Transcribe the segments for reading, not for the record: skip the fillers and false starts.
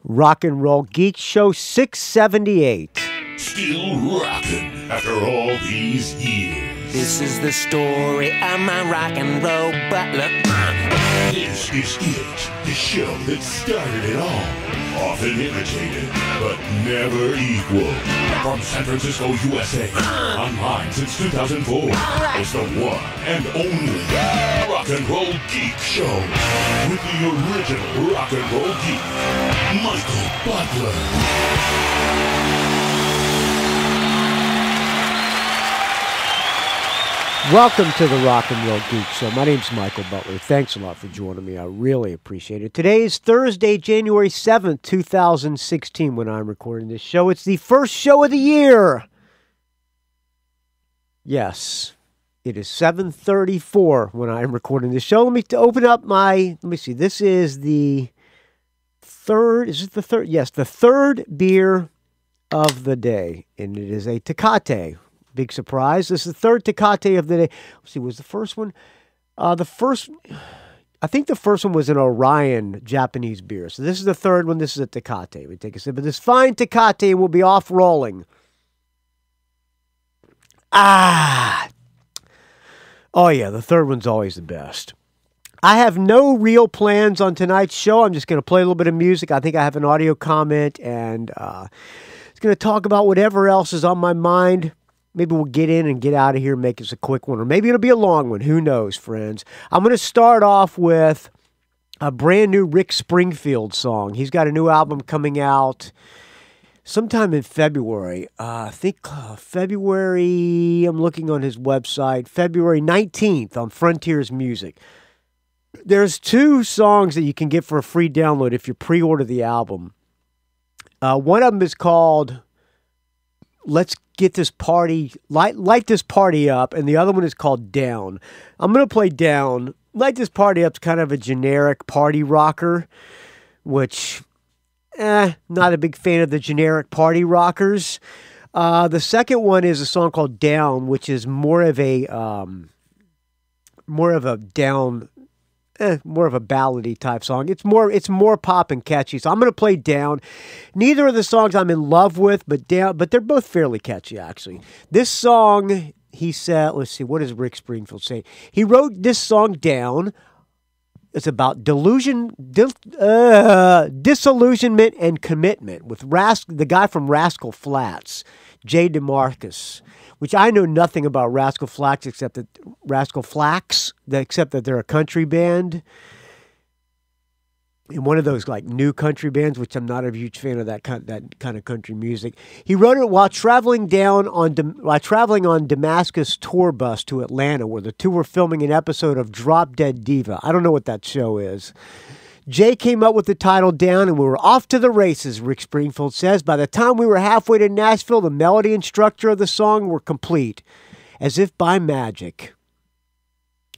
Rock and Roll Geek Show 678. Still rocking after all these years. This is the story of my rock and roll butler. This is it, the show that started it all. Often imitated, but never equal. From San Francisco, USA, online since 2004. It's the one and only Rock and Roll Geek Show. With the original Rock and Roll Geek, Michael Butler. Welcome to the Rock and Roll Geek Show. My name's Michael Butler. Thanks a lot for joining me. I really appreciate it. Today is Thursday, January 7th, 2016, when I'm recording this show. It's the first show of the year. Yes, it is 7:34 when I'm recording this show. Let me open up let me see. This is the third, is it the third? Yes, the third beer of the day, and it is a Tecate. Big surprise. This is the third Tecate of the day. Let's see, was the first one? I think the first one was an Orion Japanese beer. So this is the third one. This is a Tecate. We take a sip of this fine Tecate. Will be off rolling. Oh yeah, the third one's always the best. I have no real plans on tonight's show. I'm just going to play a little bit of music. I think I have an audio comment, and it's going to talk about whatever else is on my mind. Maybe we'll get in and get out of here and make this a quick one. Or maybe it'll be a long one. Who knows, friends? I'm going to start off with a brand new Rick Springfield song. He's got a new album coming out sometime in February. I think February, I'm looking on his website, February 19th on Frontiers Music. There's two songs that you can get for a free download if you pre-order the album. One of them is called Let's Get This Party, light this party up, and the other one is called Down. I'm going to play Down. Light This Party Up's kind of a generic party rocker, which, not a big fan of the generic party rockers. The second one is a song called Down, which is more of a ballady type song. It's more pop and catchy. So I'm going to play Down. Neither of the songs I'm in love with, but they're both fairly catchy, actually. This song, he said, let's see, what does Rick Springfield say? He wrote this song Down. It's about disillusionment and commitment with the guy from Rascal Flatts, Jay DeMarcus, which I know nothing about Rascal Flatts except that they're a country band. And one of those like new country bands, which I'm not a huge fan of that kind of country music. He wrote it while traveling on Damascus tour bus to Atlanta, where the two were filming an episode of Drop Dead Diva. I don't know what that show is. Jay came up with the title Down, and we were off to the races, Rick Springfield says. By the time we were halfway to Nashville, the melody and structure of the song were complete, as if by magic.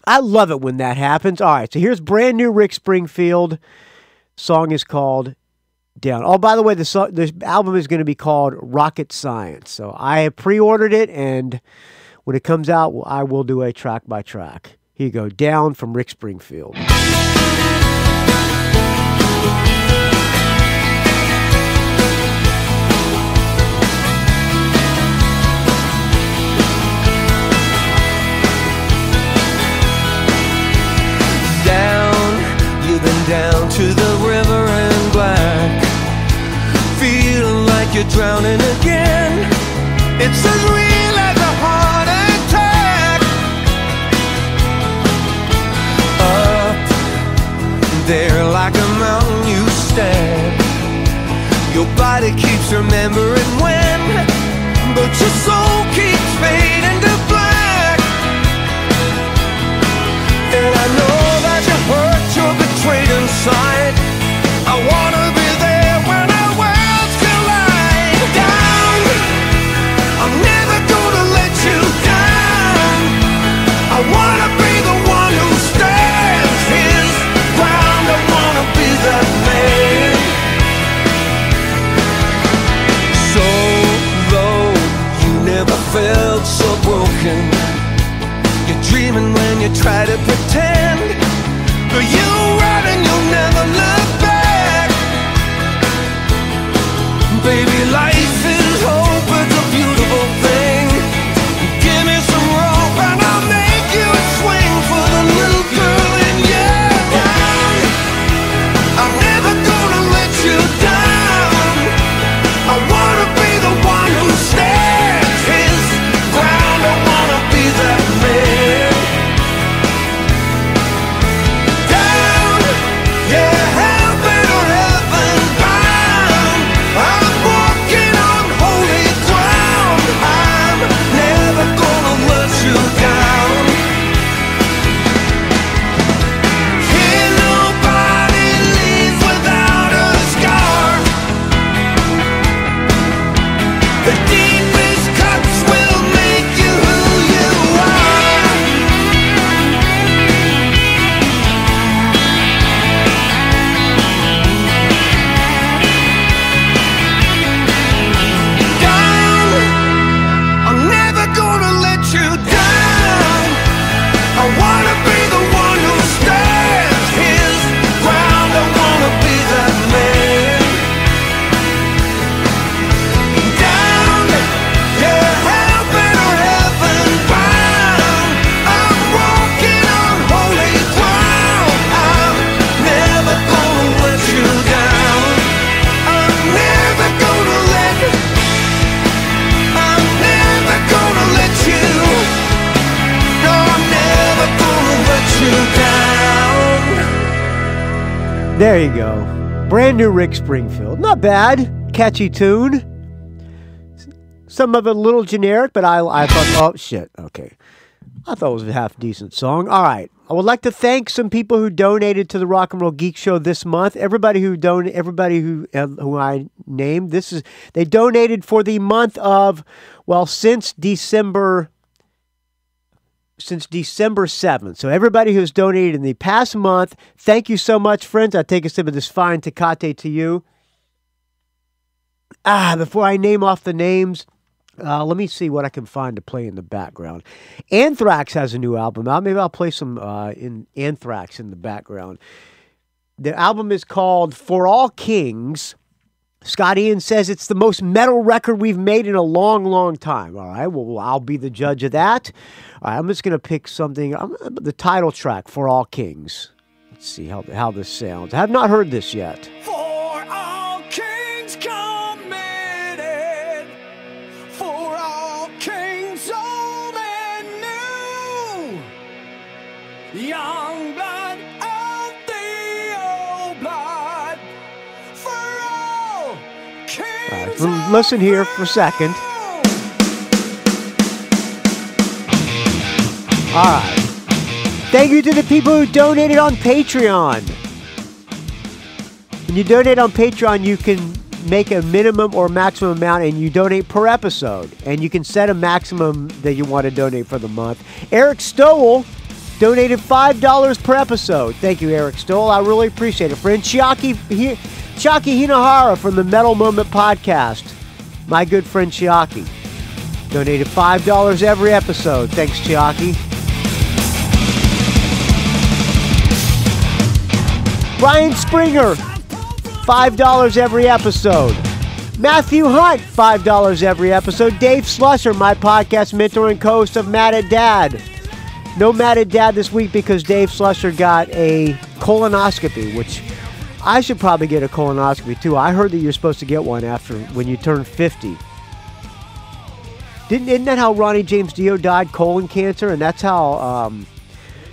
I love it when that happens. All right, so here's brand new Rick Springfield. Song is called Down. Oh, by the way, the album is going to be called Rocket Science. So I have pre-ordered it, and when it comes out, I will do a track by track. Here you go, Down from Rick Springfield. Down to the river and black, feeling like you're drowning again. It's as real as a heart attack. Up there like a mountain you stand. Your body keeps remembering when, but your soul keeps fading to black. And I know that you hurt, you're betrayed inside. I wanna be there when our worlds collide. Down, I'm never gonna let you down. I wanna be the one who stands his ground. I wanna be that man. So low, you never felt so The deepest cuts will make you who you are. Down, I'm never gonna let you down. I wanna be the one who stands his ground. I wanna be that man. Down, yeah, heaven or heaven bound. I'm walking on holy ground. I'm never gonna let you down. I'm never gonna let you. No, I'm never gonna let you down. There you go. Brand new Rick Springfield. Not bad. Catchy tune. Some of it a little generic, but I thought, oh, shit. Okay. I thought it was a half decent song. All right. I would like to thank some people who donated to the Rock and Roll Geek Show this month. Everybody who I named, they donated for the month of, well, since December 7th. So everybody who's donated in the past month, thank you so much, friends. I take a sip of this fine Tecate to you. Before I name off the names, let me see what I can find to play in the background. Anthrax has a new album out. Maybe I'll play some in Anthrax in the background. The album is called For All Kings. Scott Ian says it's the most metal record we've made in a long, long time. All right, well, I'll be the judge of that. All right, I'm just going to pick something, the title track, For All Kings. Let's see how this sounds. I have not heard this yet. For all kings committed, for all kings old and new, young blood of the old blood, for all kings. All right, listen here for a second. All right. Thank you to the people who donated on Patreon. When you donate on Patreon, you can make a minimum or maximum amount, and you donate per episode. And you can set a maximum that you want to donate for the month. Eric Stowell donated $5 per episode. Thank you, Eric Stowell. I really appreciate it. Friend Chiaki Hinohara from the Metal Moment podcast. My good friend Chiaki. Donated $5 every episode. Thanks, Chiaki. Brian Springer, $5 every episode. Mathew Hunt, $5 every episode. Dave Slusher, my podcast mentor and co-host of Mad at Dad. No Mad at Dad this week because Dave Slusher got a colonoscopy, which I should probably get a colonoscopy too. I heard that you're supposed to get one when you turn 50. Isn't that how Ronnie James Dio died, colon cancer? And that's how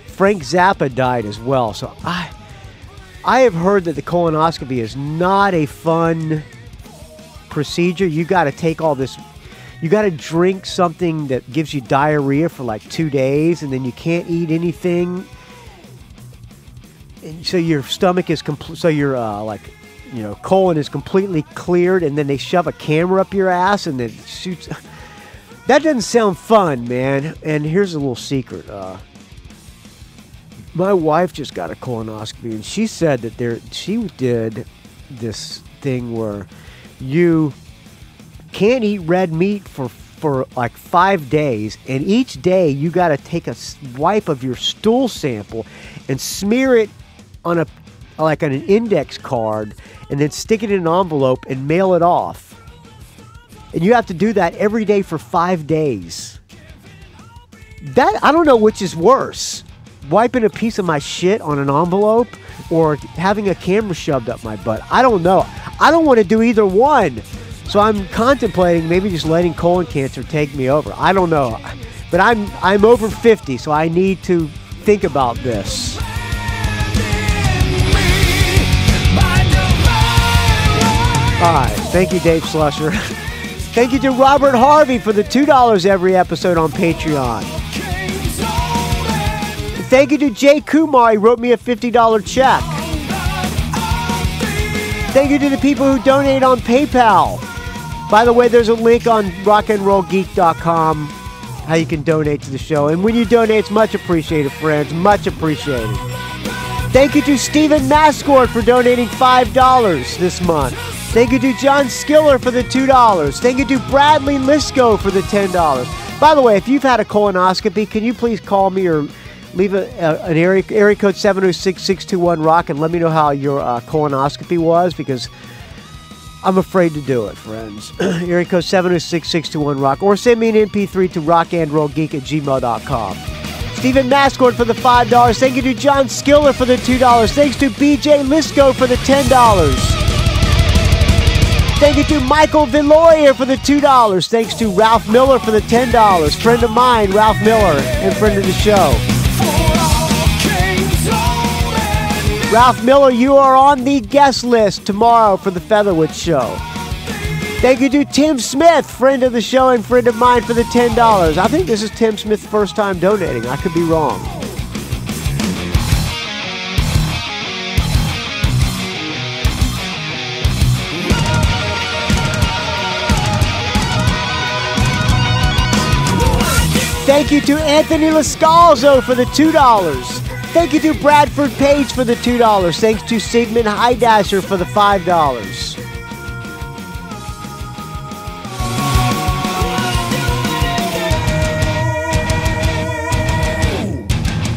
Frank Zappa died as well. So I have heard that the colonoscopy is not a fun procedure. You got to take all this. You got to drink something that gives you diarrhea for like 2 days, and then you can't eat anything. And so your stomach is so your colon is completely cleared, and then they shove a camera up your ass and then shoots. That doesn't sound fun, man. And here's a little secret. My wife just got a colonoscopy, and she said that she did this thing where you can't eat red meat for like 5 days, and each day you got to take a wipe of your stool sample and smear it on an index card, and then stick it in an envelope and mail it off. And you have to do that every day for 5 days. I don't know which is worse. Wiping a piece of my shit on an envelope or having a camera shoved up my butt. I don't know. I don't want to do either one. So I'm contemplating maybe just letting colon cancer take me over. I don't know. But I'm over 50, so I need to think about this. All right. Thank you, Dave Slusher. Thank you to Robert Harvey for the $2 every episode on Patreon. Thank you to Jay Kumar. He wrote me a $50 check. Thank you to the people who donate on PayPal. By the way, there's a link on rockandrollgeek.com how you can donate to the show. And when you donate, it's much appreciated, friends. Much appreciated. Thank you to Stephen Mascord for donating $5 this month. Thank you to John Skiller for the $2. Thank you to Bradley LIsko for the $10. By the way, if you've had a colonoscopy, can you please call me or leave an area code 706-621-ROCK and let me know how your colonoscopy was, because I'm afraid to do it, friends. Area code 706-621-ROCK, or send me an MP3 to rockandrollgeek@gmail.com. Stephen Mascord for the $5. Thank you to John Skiller for the $2. Thanks to BJ LIsko for the $10. Thank you to Michael Viloria for the $2. Thanks to Ralph Miller for the $10. Friend of mine, Ralph Miller, and friend of the show. Ralph Miller, you are on the guest list tomorrow for the Featherwood Show. Thank you to Tim Smith, friend of the show and friend of mine, for the $10. I think this is Tim Smith's first time donating. I could be wrong. Thank you to Anthony LoScalzo for the $2. Thank you to Bradford Page for the $2. Thanks to Sigmund Haidacher for the $5.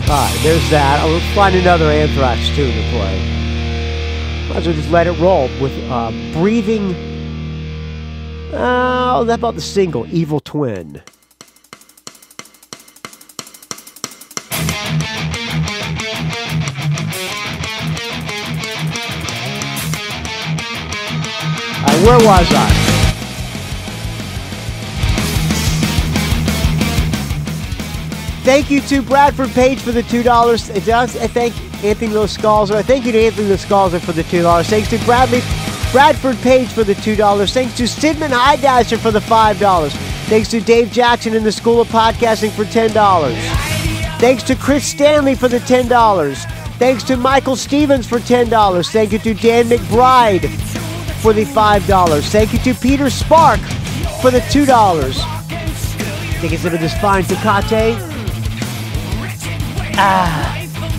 Alright, there's that. I'll find another Anthrax tune to play. Might as well just let it roll with Breathing. Oh, that about the single, Evil Twin. Alright, where was I? Thank you to Bradford Page for the $2. I thank Anthony LoScalzo. Thank you to Anthony LoScalzo for the $2. Thanks to Bradford Page for the $2. Thanks to Sigmund Haidacher for the $5. Thanks to Dave Jackson in the School of Podcasting for $10. Thanks to Chris Stanley for the $10. Thanks to Michael Stevens for $10. Thank you to Dan McBride for the $5. Thank you to Peter Spark for the $2. Take a sip of this fine Tecate.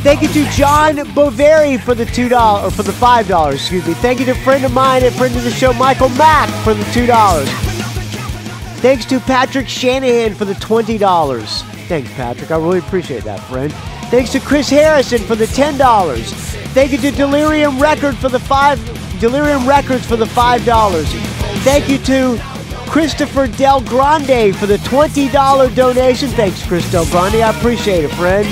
Thank you to John Boveri for the $2, or for the $5, excuse me. Thank you to friend of mine and friend of the show, Michael Mack, for the $2. Thanks to Patrick Shanahan for the $20. Thanks, Patrick. I really appreciate that, friend. Thanks to Chris Harrison for the $10. Thank you to Delirium Records for the $5. Thank you to Christopher Del Grande for the $20 donation. Thanks, Chris Del Grande. I appreciate it, friend.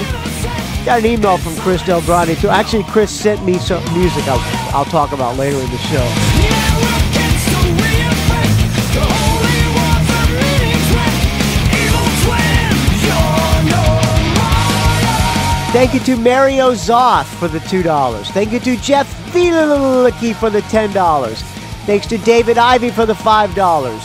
Got an email from Chris Del Grande, too. Actually, Chris sent me some music I'll talk about later in the show. Thank you to Mario Zoth for the $2. Thank you to Jeff Viloria for the $10. Thanks to David Ivey for the $5.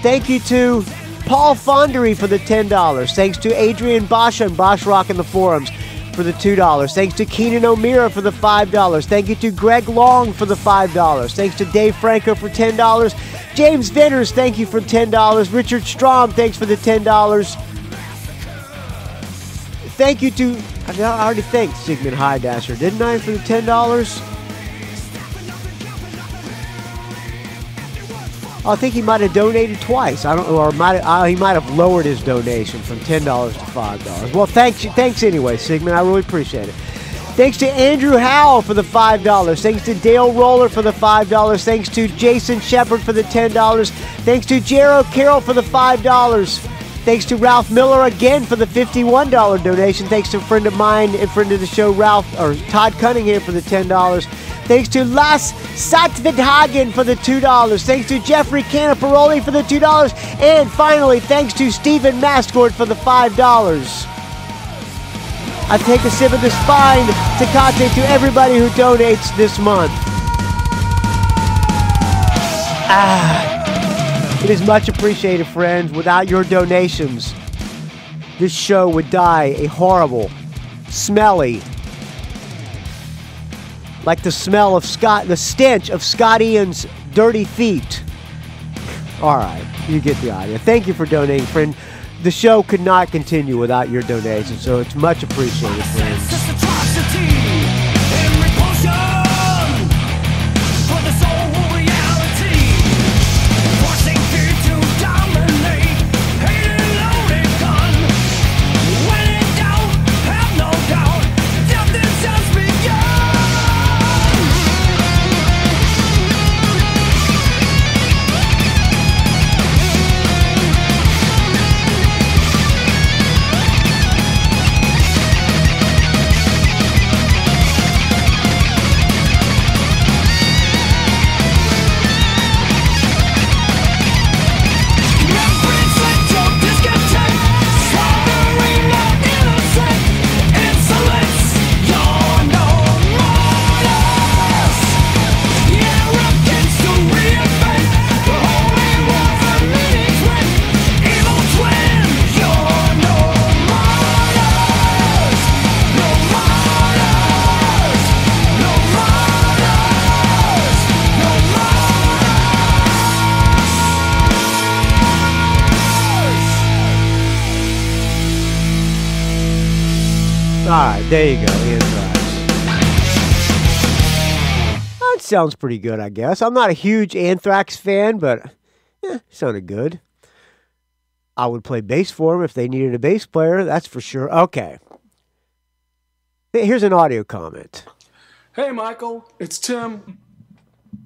Thank you to Paul Fondery for the $10. Thanks to Adrian Bosch and Bosch Rock in the forums for the $2. Thanks to Keenan O'Meara for the $5. Thank you to Greg Long for the $5. Thanks to Dave Franco for $10. James Venters, thank you for $10. Richard Strom, thanks for the $10. Thank you to, I already thanked Sigmund Haidacher, didn't I, for the $10? I think he might have donated twice. I don't know, or he might have lowered his donation from $10 to $5. Well, thanks anyway, Sigmund. I really appreciate it. Thanks to Andrew Howell for the $5. Thanks to Dale Roller for the $5. Thanks to Jason Shepard for the $10. Thanks to Jero Carroll for the $5. Thanks to Ralph Miller again for the $51 donation. Thanks to a friend of mine and friend of the show, Todd Cunningham, for the $10. Thanks to Las Satvidhagen for the $2. Thanks to Jeffrey Canaparoli for the $2. And finally, thanks to Stephen Mascord for the $5. I take a sip of this fine Tecate to everybody who donates this month. It is much appreciated, friends. Without your donations, this show would die a horrible, smelly, like the smell of the stench of Scott Ian's dirty feet. All right, you get the idea. Thank you for donating, friend. The show could not continue without your donation, so it's much appreciated, friend. Alright, there you go, Anthrax. That sounds pretty good, I guess. I'm not a huge Anthrax fan, but sounded good. I would play bass for them if they needed a bass player, that's for sure. Okay. Here's an audio comment. Hey, Michael, it's Tim.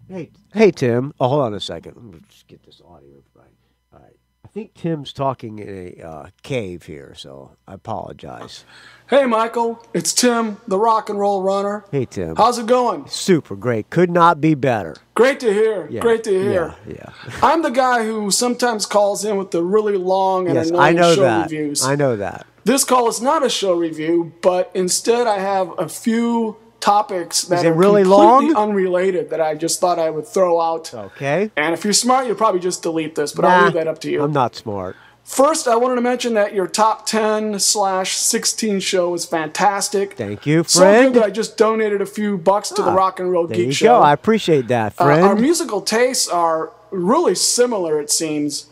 Hey, Tim. Oh, hold on a second. Let me just get this audio right. All right. I think Tim's talking in a cave here, so I apologize. Hey, Michael, it's Tim, the rock and roll runner. Hey, Tim. How's it going? Super great. Could not be better. Great to hear. Yeah, Great to hear. Yeah. I'm the guy who sometimes calls in with the really long and annoying show reviews. I know that. This call is not a show review, but instead I have a few topics that are really completely long? unrelated that I just thought I would throw out. Okay. And if you're smart, you'll probably just delete this, but I'll leave that up to you. I'm not smart. First, I wanted to mention that your top 10/16 show is fantastic. Thank you, friend. So good that I just donated a few bucks to the Rock and Roll Geek show. There you go. I appreciate that, friend. Our musical tastes are really similar, it seems.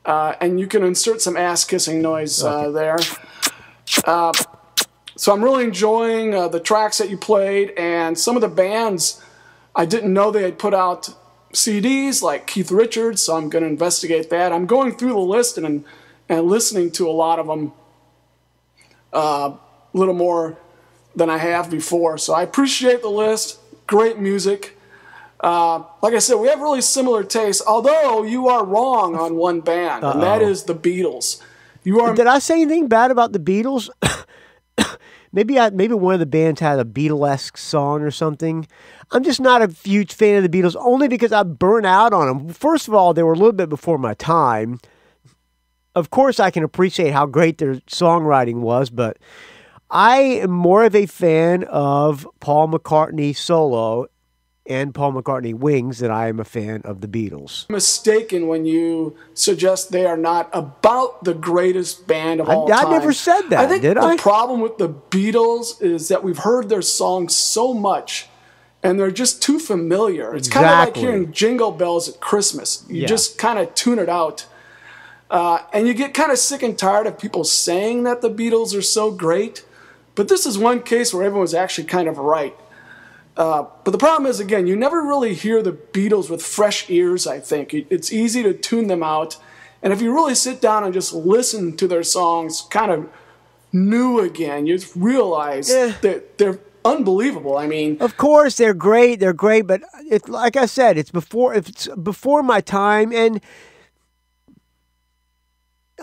And you can insert some ass-kissing noise there. So I'm really enjoying the tracks that you played, and some of the bands, I didn't know they had put out CDs like Keith Richards, so I'm going to investigate that. I'm going through the list and listening to a lot of them a little more than I have before. So I appreciate the list. Great music. Like I said, we have really similar tastes, although you are wrong on one band, and that is the Beatles. Did I say anything bad about the Beatles? Maybe one of the bands had a Beatlesque song or something. I'm just not a huge fan of the Beatles, only because I burnt out on them. First of all, they were a little bit before my time. Of course, I can appreciate how great their songwriting was, but I am more of a fan of Paul McCartney solo and Paul McCartney Wings than I am a fan of the Beatles. Mistaken when you suggest they are not about the greatest band of all time. I never said that, I think did I? The problem with the Beatles is that we've heard their songs so much, and they're just too familiar. It's kind of like hearing Jingle Bells at Christmas. You just kind of tune it out. And you get kind of sick and tired of people saying that the Beatles are so great. But this is one case where everyone's actually kind of right. But the problem is, again, you never really hear the Beatles with fresh ears, I think. It's easy to tune them out. And if you really sit down and just listen to their songs kind of new again, you just realize that they're unbelievable. I mean, of course, they're great, but it's like I said, it's before my time, and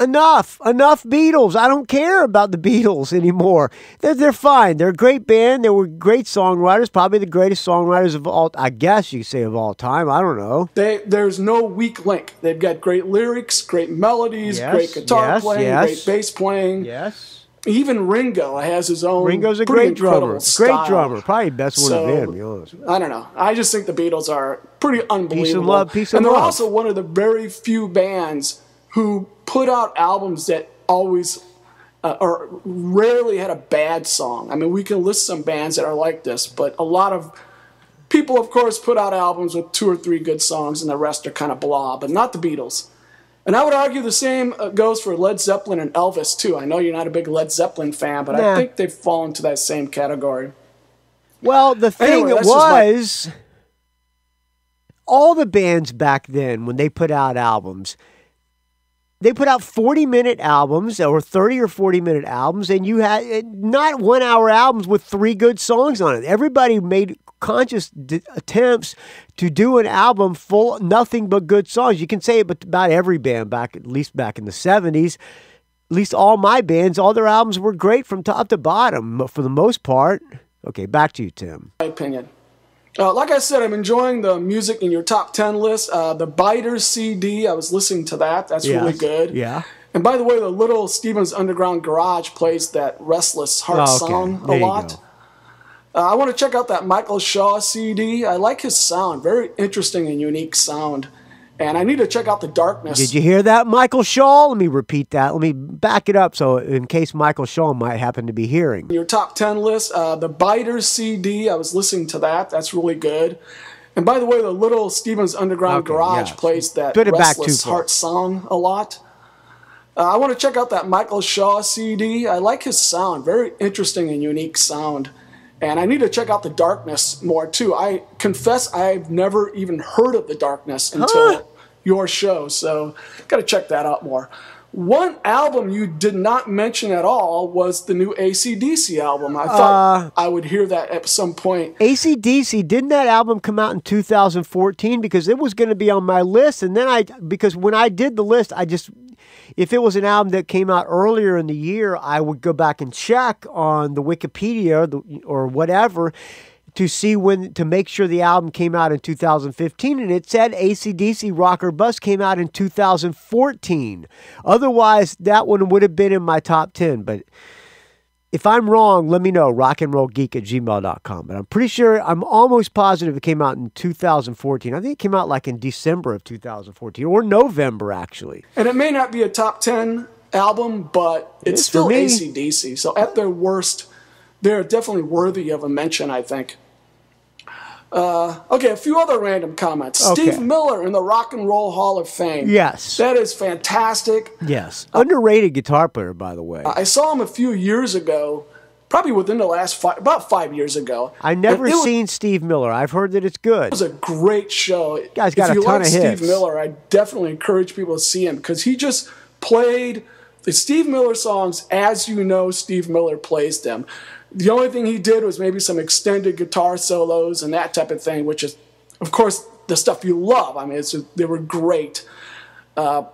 enough Beatles. I don't care about the Beatles anymore. They're fine. They're a great band. They were great songwriters, probably the greatest songwriters of all, I guess you could say, of all time. I don't know. There's no weak link. They've got great lyrics, great melodies, great guitar playing, great bass playing. Yes. Even Ringo has his own. Ringo's a great drummer. Great drummer. Probably the best one in the band, to be honest. I don't know. I just think the Beatles are pretty unbelievable. Peace and love, peace and love. love. And they're also one of the very few bands who put out albums that always or rarely had a bad song. I mean, we can list some bands that are like this, but a lot of people, of course, put out albums with 2 or 3 good songs and the rest are kind of blah, but not the Beatles. And I would argue the same goes for Led Zeppelin and Elvis, too. I know you're not a big Led Zeppelin fan, but I think they've fallen into that same category. Well, the thing was, all the bands back then, when they put out albums, they put out 40-minute albums or 30 or 40-minute albums, and you had not 1-hour albums with 3 good songs on it. Everybody made conscious attempts to do an album full of nothing but good songs. You can say it about every band back, at least back in the 70s. At least all my bands, all their albums were great from top to bottom for the most part. Okay, back to you, Tim. My opinion. Like I said, I'm enjoying the music in your top 10 list. The Biters CD, I was listening to that. That's really good. Yeah. And by the way, the Little Steven's Underground Garage plays that Restless Heart song a lot. I want to check out that Michael Shaw CD. I like his sound. Very interesting and unique sound. And I need to check out The Darkness. Did you hear that, Michael Shaw? Let me repeat that. Let me back it up so in case Michael Shaw might happen to be hearing. Your top 10 list, the Biters CD, I was listening to that. That's really good. And by the way, the Little Steven's Underground Garage plays that Restless Heart song a lot. I want to check out that Michael Shaw CD. I like his sound. Very interesting and unique sound. And I need to check out The Darkness more, too. I confess I've never even heard of The Darkness until your show, so got to check that out more. One album you did not mention at all was the new AC/DC album. I thought I would hear that at some point. AC/DC, didn't that album come out in 2014? Because it was going to be on my list, and then because when I did the list, if it was an album that came out earlier in the year, I would go back and check on the Wikipedia or whatever to see to make sure the album came out in 2015, and it said AC/DC Rock or Bust came out in 2014. Otherwise, that one would have been in my top 10, but if I'm wrong, let me know, rockandrollgeek@gmail.com. But I'm pretty sure, I'm almost positive it came out in 2014. I think it came out like in December of 2014, or November, actually. And it may not be a top 10 album, but it's still AC/DC. So at their worst, they're definitely worthy of a mention, I think. Okay, a few other random comments. Okay. Steve Miller in the Rock and Roll Hall of Fame. Yes. That is fantastic. Yes. Underrated guitar player, by the way. I saw him a few years ago, probably within the last about 5 years ago. I never seen Steve Miller. I've heard that it's good. It was a great show. Guy's got a ton of hits. If you like Steve Miller, I definitely encourage people to see him because he just played the Steve Miller songs as you know Steve Miller plays them. The only thing he did was maybe some extended guitar solos and that type of thing, which is, of course, the stuff you love. I mean, they were great. And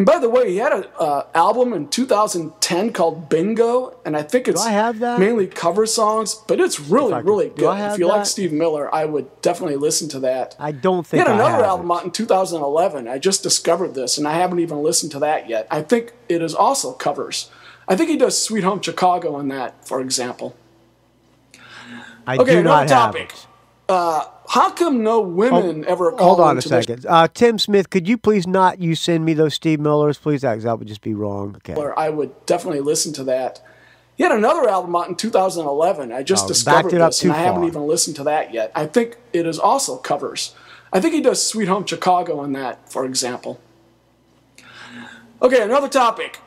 by the way, he had an album in 2010 called Bingo, and I think it's mainly cover songs, but it's really, really good. If you like Steve Miller, I would definitely listen to that. I don't think he had another album out in 2011. I just discovered this, and I haven't even listened to that yet. I think it is also covers. I think he does Sweet Home Chicago on that, for example. Another topic. How come no women ever call Hold on a second. Tim Smith, could you please not send me those Steve Millers, please? That would just be wrong. Okay. I would definitely listen to that. He had another album out in 2011. I just discovered this, and I haven't even listened to that yet. I think it is also covers. I think he does Sweet Home Chicago on that, for example. Okay, another topic.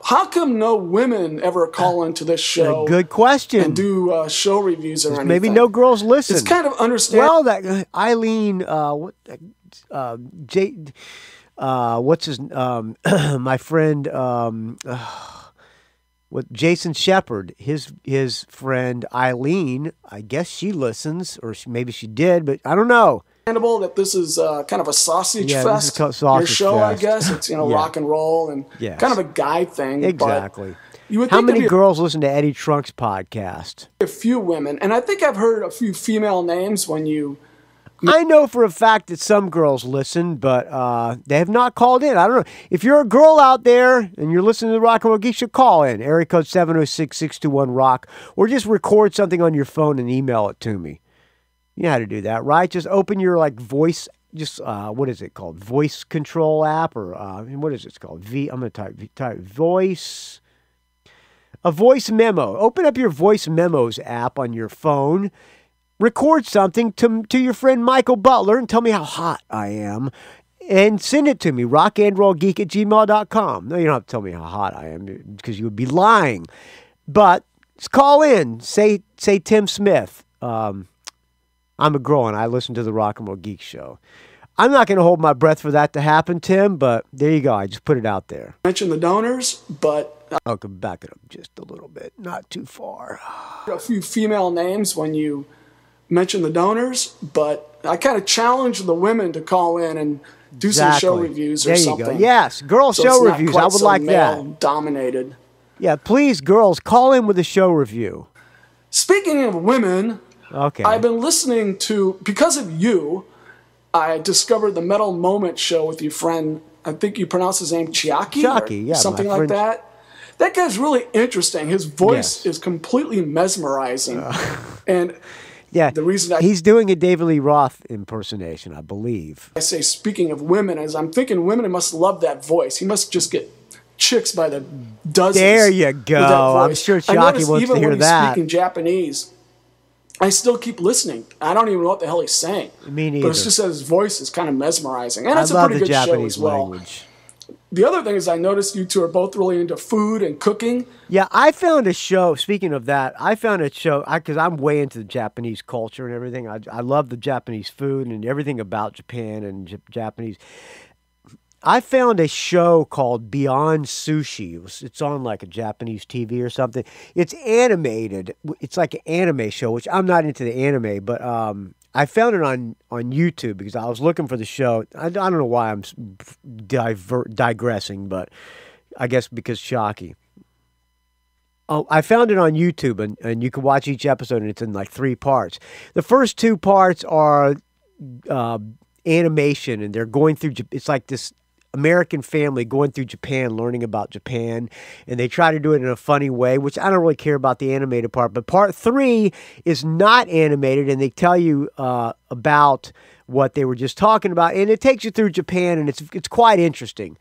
How come no women ever call into this show? Good question. And do show reviews or anything? Maybe no girls listen. It's kind of understandable. Well, that Eileen, what's his, my friend, Jason Shepard, his friend Eileen. I guess she listens, or maybe she did, but I don't know. That this is kind of a sausage fest. Your show, I guess. It's rock and roll and kind of a guy thing. Exactly. But how many girls listen to Eddie Trunk's podcast? A few women, and I think I've heard a few female names when you. I know for a fact that some girls listen, but they have not called in. I don't know. If you're a girl out there and you're listening to the Rock and Roll Geek, you should call in. Area code 706-621-ROCK, or just record something on your phone and email it to me. You know how to do that, right? Just open your voice, what is it called? Voice control app, or what is it called? I'm going to type voice, a voice memo. Open up your voice memos app on your phone record something to your friend Michael Butler and tell me how hot I am. And send it to me, rockandrollgeek@gmail.com. No, you don't have to tell me how hot I am because you would be lying. But call in. Say Tim Smith. I'm a girl and I listen to the Rock and Roll Geek Show. I'm not going to hold my breath for that to happen, Tim, but there you go. I just put it out there. Mention the donors, but... I can back it up just a little bit. Not too far. A few female names when you mention the donors, but I kind of challenge the women to call in and do some show reviews or something. There you go. Yes, girl show reviews. I would like that. Dominated. Yeah, please, girls, call in with a show review. Speaking of women, okay, I've been listening to, because of you, I discovered the Metal Moment show with your friend, I think you pronounce his name Chiaki? Chiaki, yeah. Something like that. That guy's really interesting. His voice is completely mesmerizing. And yeah, the reason he's doing a David Lee Roth impersonation, I believe. I say, speaking of women, as I'm thinking women must love that voice. He must just get chicks by the dozens. There you go. I'm sure Chiaki wants to hear that. Even when he's speaking Japanese, I still keep listening. I don't even know what the hell he's saying. Me neither. But it's just that his voice is kind of mesmerizing. And it's a pretty good show as well. Language. The other thing is I noticed you two are both really into food and cooking. Yeah, I found a show, speaking of that, I found a show, because I'm way into the Japanese culture and everything. I love the Japanese food and everything about Japan and Japanese. I found a show called Beyond Sushi. It's on like a Japanese TV or something. It's animated. It's like an anime show, which I'm not into the anime, but I found it on YouTube because I was looking for the show. I don't know why I'm digressing, but I guess because Chiaki. Oh, I found it on YouTube, and you can watch each episode, and it's in like 3 parts. The first 2 parts are animation, and they're going through. It's like this American family going through Japan, learning about Japan, and they try to do it in a funny way, which I don't really care about the animated part. But part 3 is not animated, and they tell you about what they were just talking about, and it takes you through Japan, and it's quite interesting.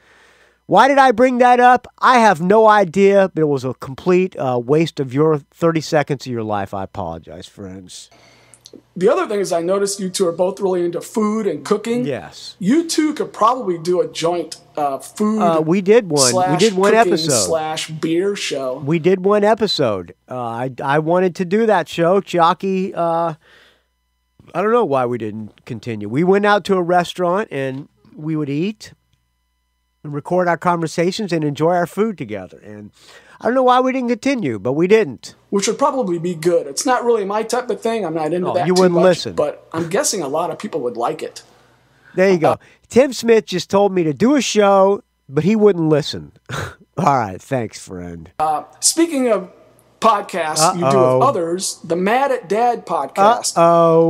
Why did I bring that up? I have no idea, but it was a complete waste of your 30 seconds of your life. I apologize, friends. The other thing is I noticed you two are both really into food and cooking. Yes. You two could probably do a joint food we did one. We did one episode. /beer show. We did one episode. I wanted to do that show. Chiaki, I don't know why we didn't continue. We went out to a restaurant and we would eat and record our conversations and enjoy our food together. And I don't know why we didn't continue, but we didn't. Which would probably be good. It's not really my type of thing. I'm not into that you too wouldn't much, listen. But I'm guessing a lot of people would like it. There you go. Tim Smith just told me to do a show, but he wouldn't listen. All right. Thanks, friend. Speaking of podcasts you do with others, the Mad at Dad podcast.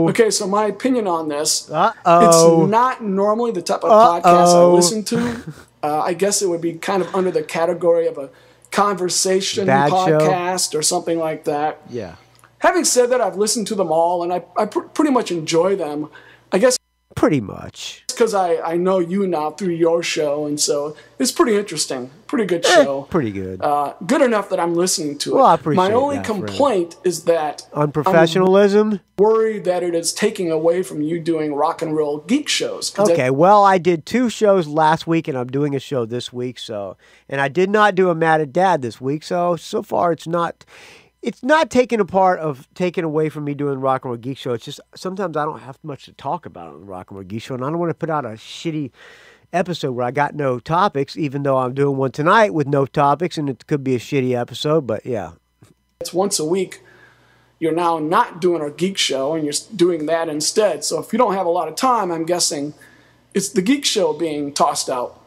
Okay, so my opinion on this. It's not normally the type of podcast I listen to. I guess it would be kind of under the category of a conversation podcast or something like that. Yeah. Having said that, I've listened to them all, and I pretty much enjoy them. I guess pretty much because I know you now through your show, and so it's pretty interesting. Pretty good show. Pretty good. Good enough that I'm listening to it. Well, I appreciate My only that, complaint is that unprofessionalism. I'm worried that it is taking away from you doing rock and roll geek shows. Okay, well, I did 2 shows last week, and I'm doing a show this week. And I did not do a Mad at Dad this week. So far, it's not taken away from me doing Rock and Roll Geek Show. It's just sometimes I don't have much to talk about on the Rock and Roll Geek Show, and I don't want to put out a shitty episode where I got no topics, even though I'm doing one tonight with no topics, and it could be a shitty episode, but yeah. It's once a week. You're now not doing a geek show, and you're doing that instead. So if you don't have a lot of time, I'm guessing it's the geek show being tossed out.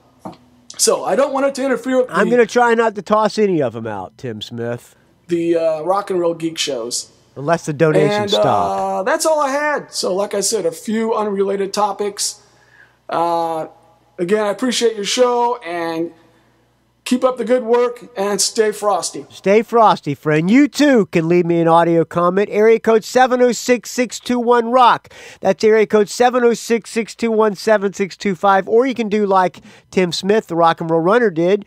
So I don't want it to interfere with I'm going to try not to toss any of them out, Tim Smith. The rock and roll geek shows. Unless the donations stop. That's all I had. So like I said, a few unrelated topics. Again, I appreciate your show, and keep up the good work, and stay frosty. Stay frosty, friend. You, too, can leave me an audio comment. Area code 706-621-ROCK. That's area code 706-621-7625. Or you can do like Tim Smith, the Rock and Roll Runner, did.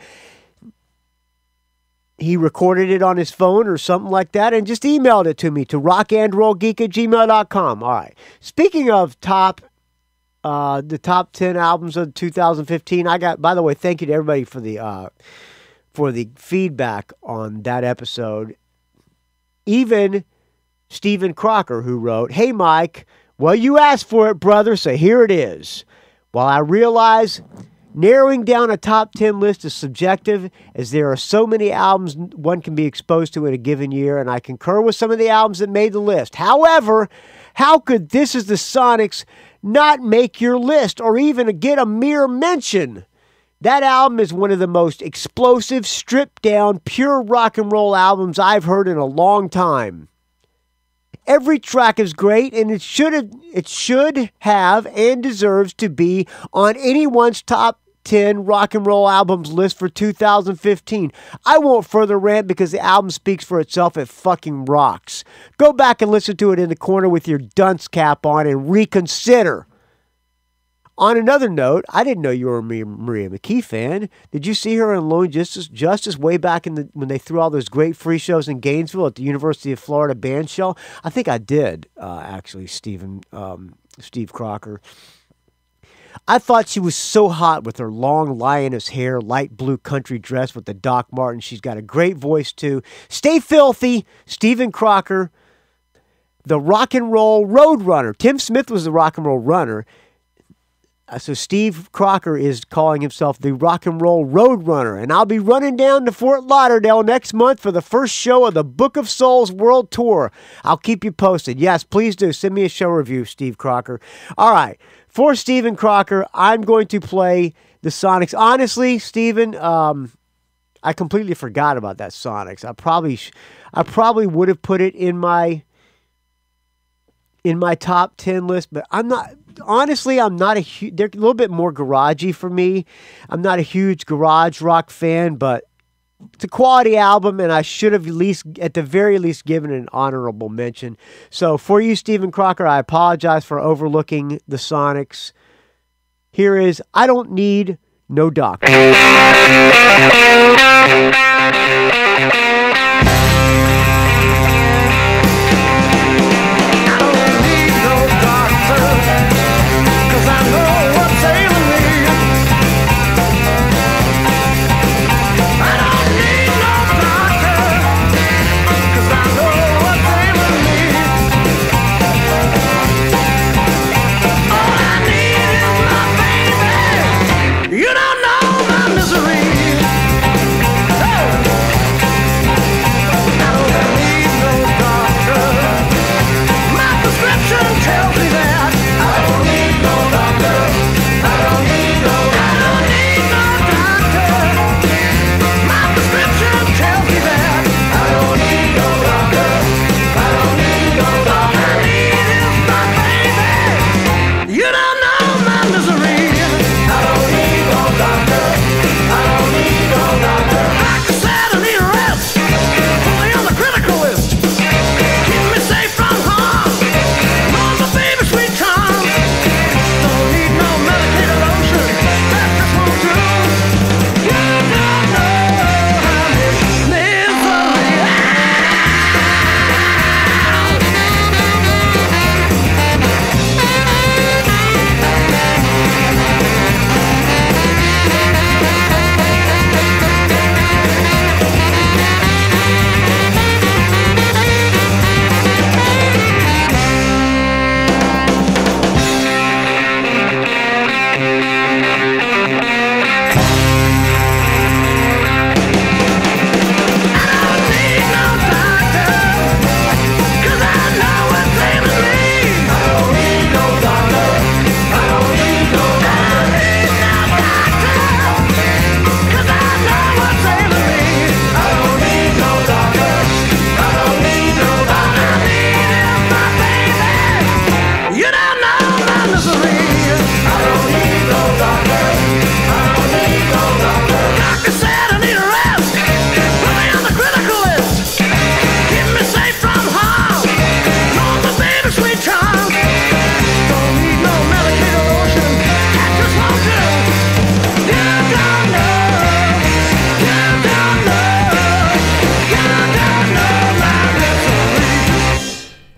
he recorded it on his phone or something like that and just emailed it to me to rockandrollgeek@gmail.com. All right. Speaking of the top 10 albums of 2015, I got, by the way, thank you to everybody for the feedback on that episode. Even Stephen Crocker, who wrote, "Hey, Mike, well, you asked for it, brother, so here it is. While I realize narrowing down a top 10 list is subjective, as there are so many albums one can be exposed to in a given year, and I concur with some of the albums that made the list. However, how could This Is the Sonics not make your list or even get a mere mention? That album is one of the most explosive, stripped-down, pure rock and roll albums I've heard in a long time. Every track is great, and it should have and deserves to be on anyone's top 10 rock and roll albums list for 2015. I won't further rant because the album speaks for itself. It fucking rocks. Go back and listen to it in the corner with your dunce cap on and reconsider." On another note, I didn't know you were a Maria McKee fan. Did you see her in Lone Justice way back when they threw all those great free shows in Gainesville at the University of Florida band shell? I think I did, actually, Steve Crocker. I thought she was so hot with her long lioness hair, light blue country dress with the Doc Martens. She's got a great voice, too. Stay filthy, Stephen Crocker, the rock and roll road runner. Tim Smith was the rock and roll runner. So Steve Crocker is calling himself the rock and roll road runner. And I'll be running down to Fort Lauderdale next month for the first show of the Book of Souls World Tour. I'll keep you posted. Yes, please do. Send me a show review, Steve Crocker. All right. For Stephen Crocker, I'm going to play the Sonics. Honestly, Stephen, I completely forgot about that Sonics. I probably would have put it in my top 10 list, but I'm not. Honestly, I'm not they're a little bit more garagey for me. I'm not a huge garage rock fan, but it's a quality album, and I should have at the very least, given it an honorable mention. So for you, Stephen Crocker, I apologize for overlooking the Sonics. Here is I Don't Need No Doctor. You don't know my misery.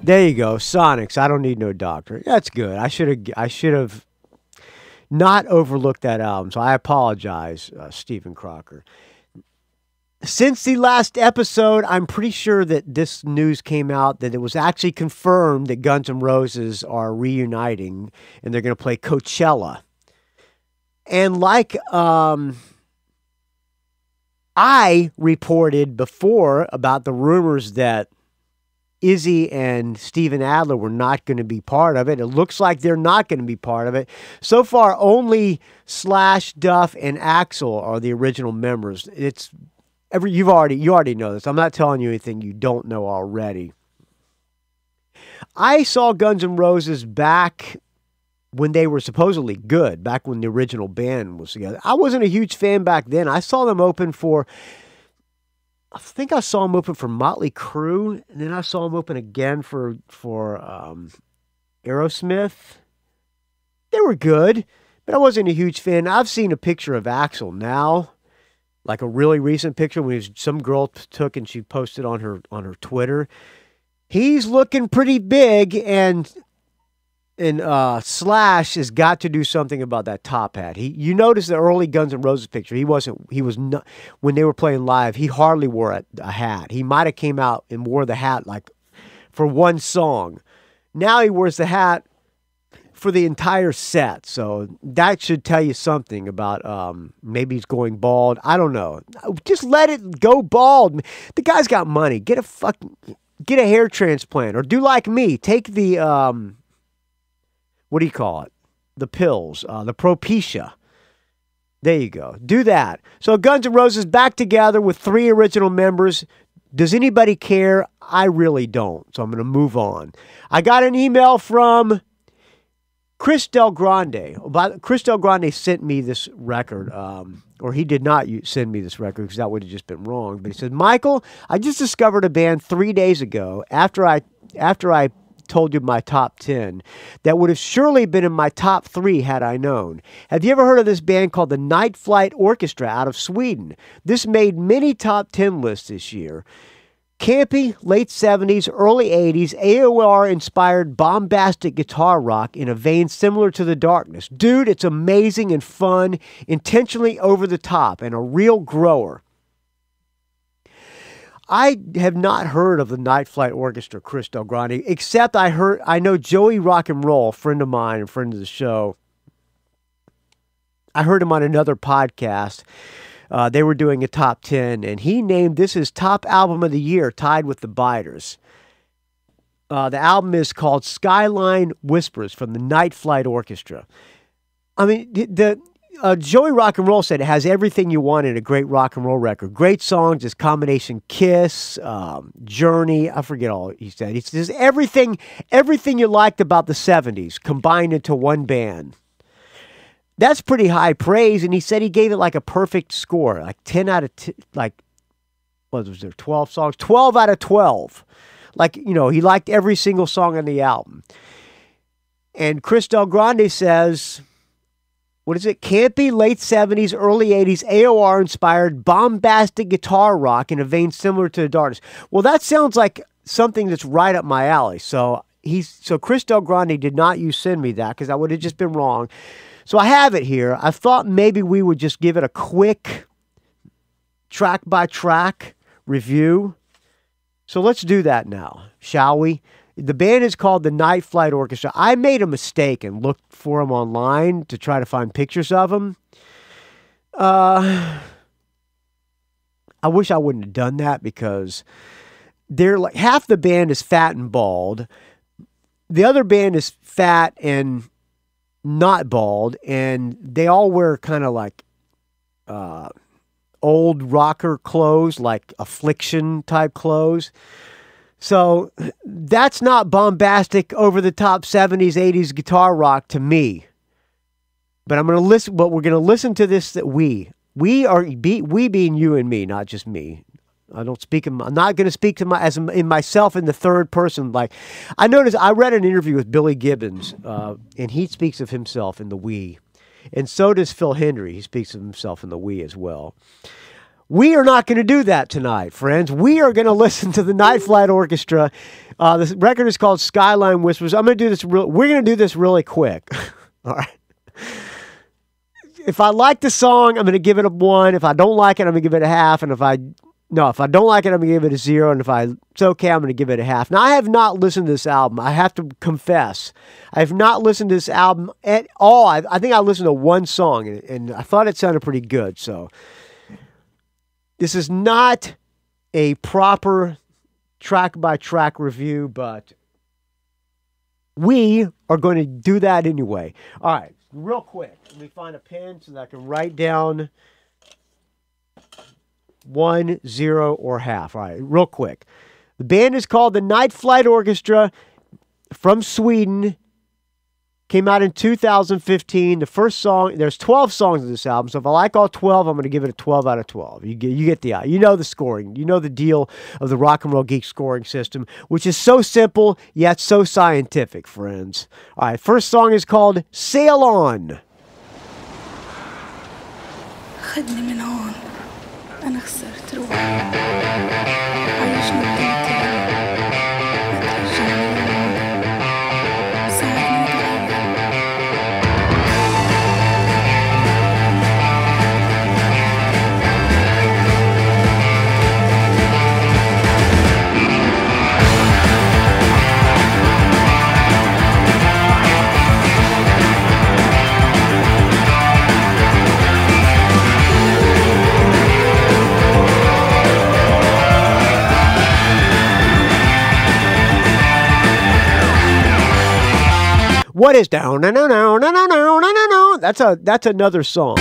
There you go. Sonics. I don't need no doctor. That's good. I should have not overlooked that album. So I apologize, Stephen Crocker. Since the last episode, I'm pretty sure that this news came out that it was actually confirmed that Guns N' Roses are reuniting and they're going to play Coachella. And like I reported before about the rumors that Izzy and Steven Adler were not going to be part of it. It looks like they're not going to be part of it. So far, only Slash, Duff, and Axl are the original members. You already know this. I'm not telling you anything you don't know already. I saw Guns N' Roses back when they were supposedly good, back when the original band was together. I wasn't a huge fan back then. I saw them open for... I think I saw him open for Motley Crue, and then I saw him open again for Aerosmith. They were good, but I wasn't a huge fan. I've seen a picture of Axl now, like a really recent picture when some girl took and she posted on her Twitter. He's looking pretty big, and Slash has got to do something about that top hat. You notice the early Guns N' Roses picture. He was not, when they were playing live, he hardly wore a hat. He might have came out and wore the hat like for one song. Now he wears the hat for the entire set. So that should tell you something about maybe he's going bald. I don't know. Just let it go bald. The guy's got money. Get a hair transplant or do like me. Take the what do you call it? The pills, the Propecia. There you go. Do that. So Guns N' Roses back together with 3 original members. Does anybody care? I really don't. So I'm going to move on. I got an email from Chris Del Grande. Chris Del Grande sent me this record, or he did not send me this record because that would have just been wrong. But he said, Michael, I just discovered a band 3 days ago after I told you my top 10 that would have surely been in my top 3 had I known. Have you ever heard of this band called the Night Flight Orchestra out of Sweden? This made many top 10 lists this year. Campy, late 70s, early 80s, AOR-inspired bombastic guitar rock in a vein similar to The Darkness. Dude, it's amazing and fun, intentionally over the top, and a real grower. I have not heard of the Night Flight Orchestra, Chris Del Grande, except I know Joey Rock and Roll, a friend of mine, a friend of the show. I heard him on another podcast. They were doing a top 10, and he named this his top album of the year, tied with The Biters. The album is called Skyline Whispers from the Night Flight Orchestra. I mean, Joey Rock and Roll said it has everything you want in a great rock and roll record. Great songs, this combination Kiss, Journey, I forget all he said. He says everything you liked about the 70s combined into one band. That's pretty high praise, and he said he gave it like a perfect score, like 10 out of 10, like, what was there, 12 songs? 12 out of 12. Like, he liked every single song on the album. And Chris Del Grande says... What is it? Campy, late 70s, early 80s, AOR-inspired bombastic guitar rock in a vein similar to The Darkness. Well, that sounds like something that's right up my alley. So Chris Del Grande did not send me that because I would have just been wrong. So I have it here. I thought maybe we would just give it a quick track-by-track review. So let's do that now, shall we? The band is called the Night Flight Orchestra. I made a mistake and looked for them online to try to find pictures of them. I wish I wouldn't have done that because they're like half the band is fat and bald. The other band is fat and not bald, and they all wear kind of like old rocker clothes, like Affliction type clothes. So that's not bombastic, over-the-top 70s, 80s guitar rock to me. But I'm going to listen. But we're going to listen to this. That we being you and me, not just me. I'm not going to speak to myself in the third person. Like I noticed, I read an interview with Billy Gibbons, and he speaks of himself in the we, and so does Phil Hendry. He speaks of himself in the we as well. We are not going to do that tonight, friends. We are going to listen to the Night Flight Orchestra. This record is called Skyline Whispers. I'm going to do this. We're going to do this really quick. All right. If I like the song, I'm going to give it a 1. If I don't like it, I'm going to give it a half. And if I don't like it, I'm going to give it a 0. And if it's okay, I'm going to give it a half. Now, I have not listened to this album. I have to confess. I have not listened to this album at all. I think I listened to one song, and I thought it sounded pretty good. So this is not a proper track-by-track review, but we are going to do that anyway. All right, real quick. Let me find a pen so that I can write down 1, 0, or half. All right, real quick. The band is called the Night Flight Orchestra from Sweden. Came out in 2015. The first song, there's 12 songs in this album, so if I like all 12, I'm going to give it a 12 out of 12. You get the eye. You know the scoring. You know the deal of the Rock and Roll Geek scoring system, which is so simple, yet so scientific, friends. All right, first song is called Sail On. خدني من هون أنا خسرت روحي عايش مكاني ما ترجعني لورا ساعدني What is down? No. That's another song.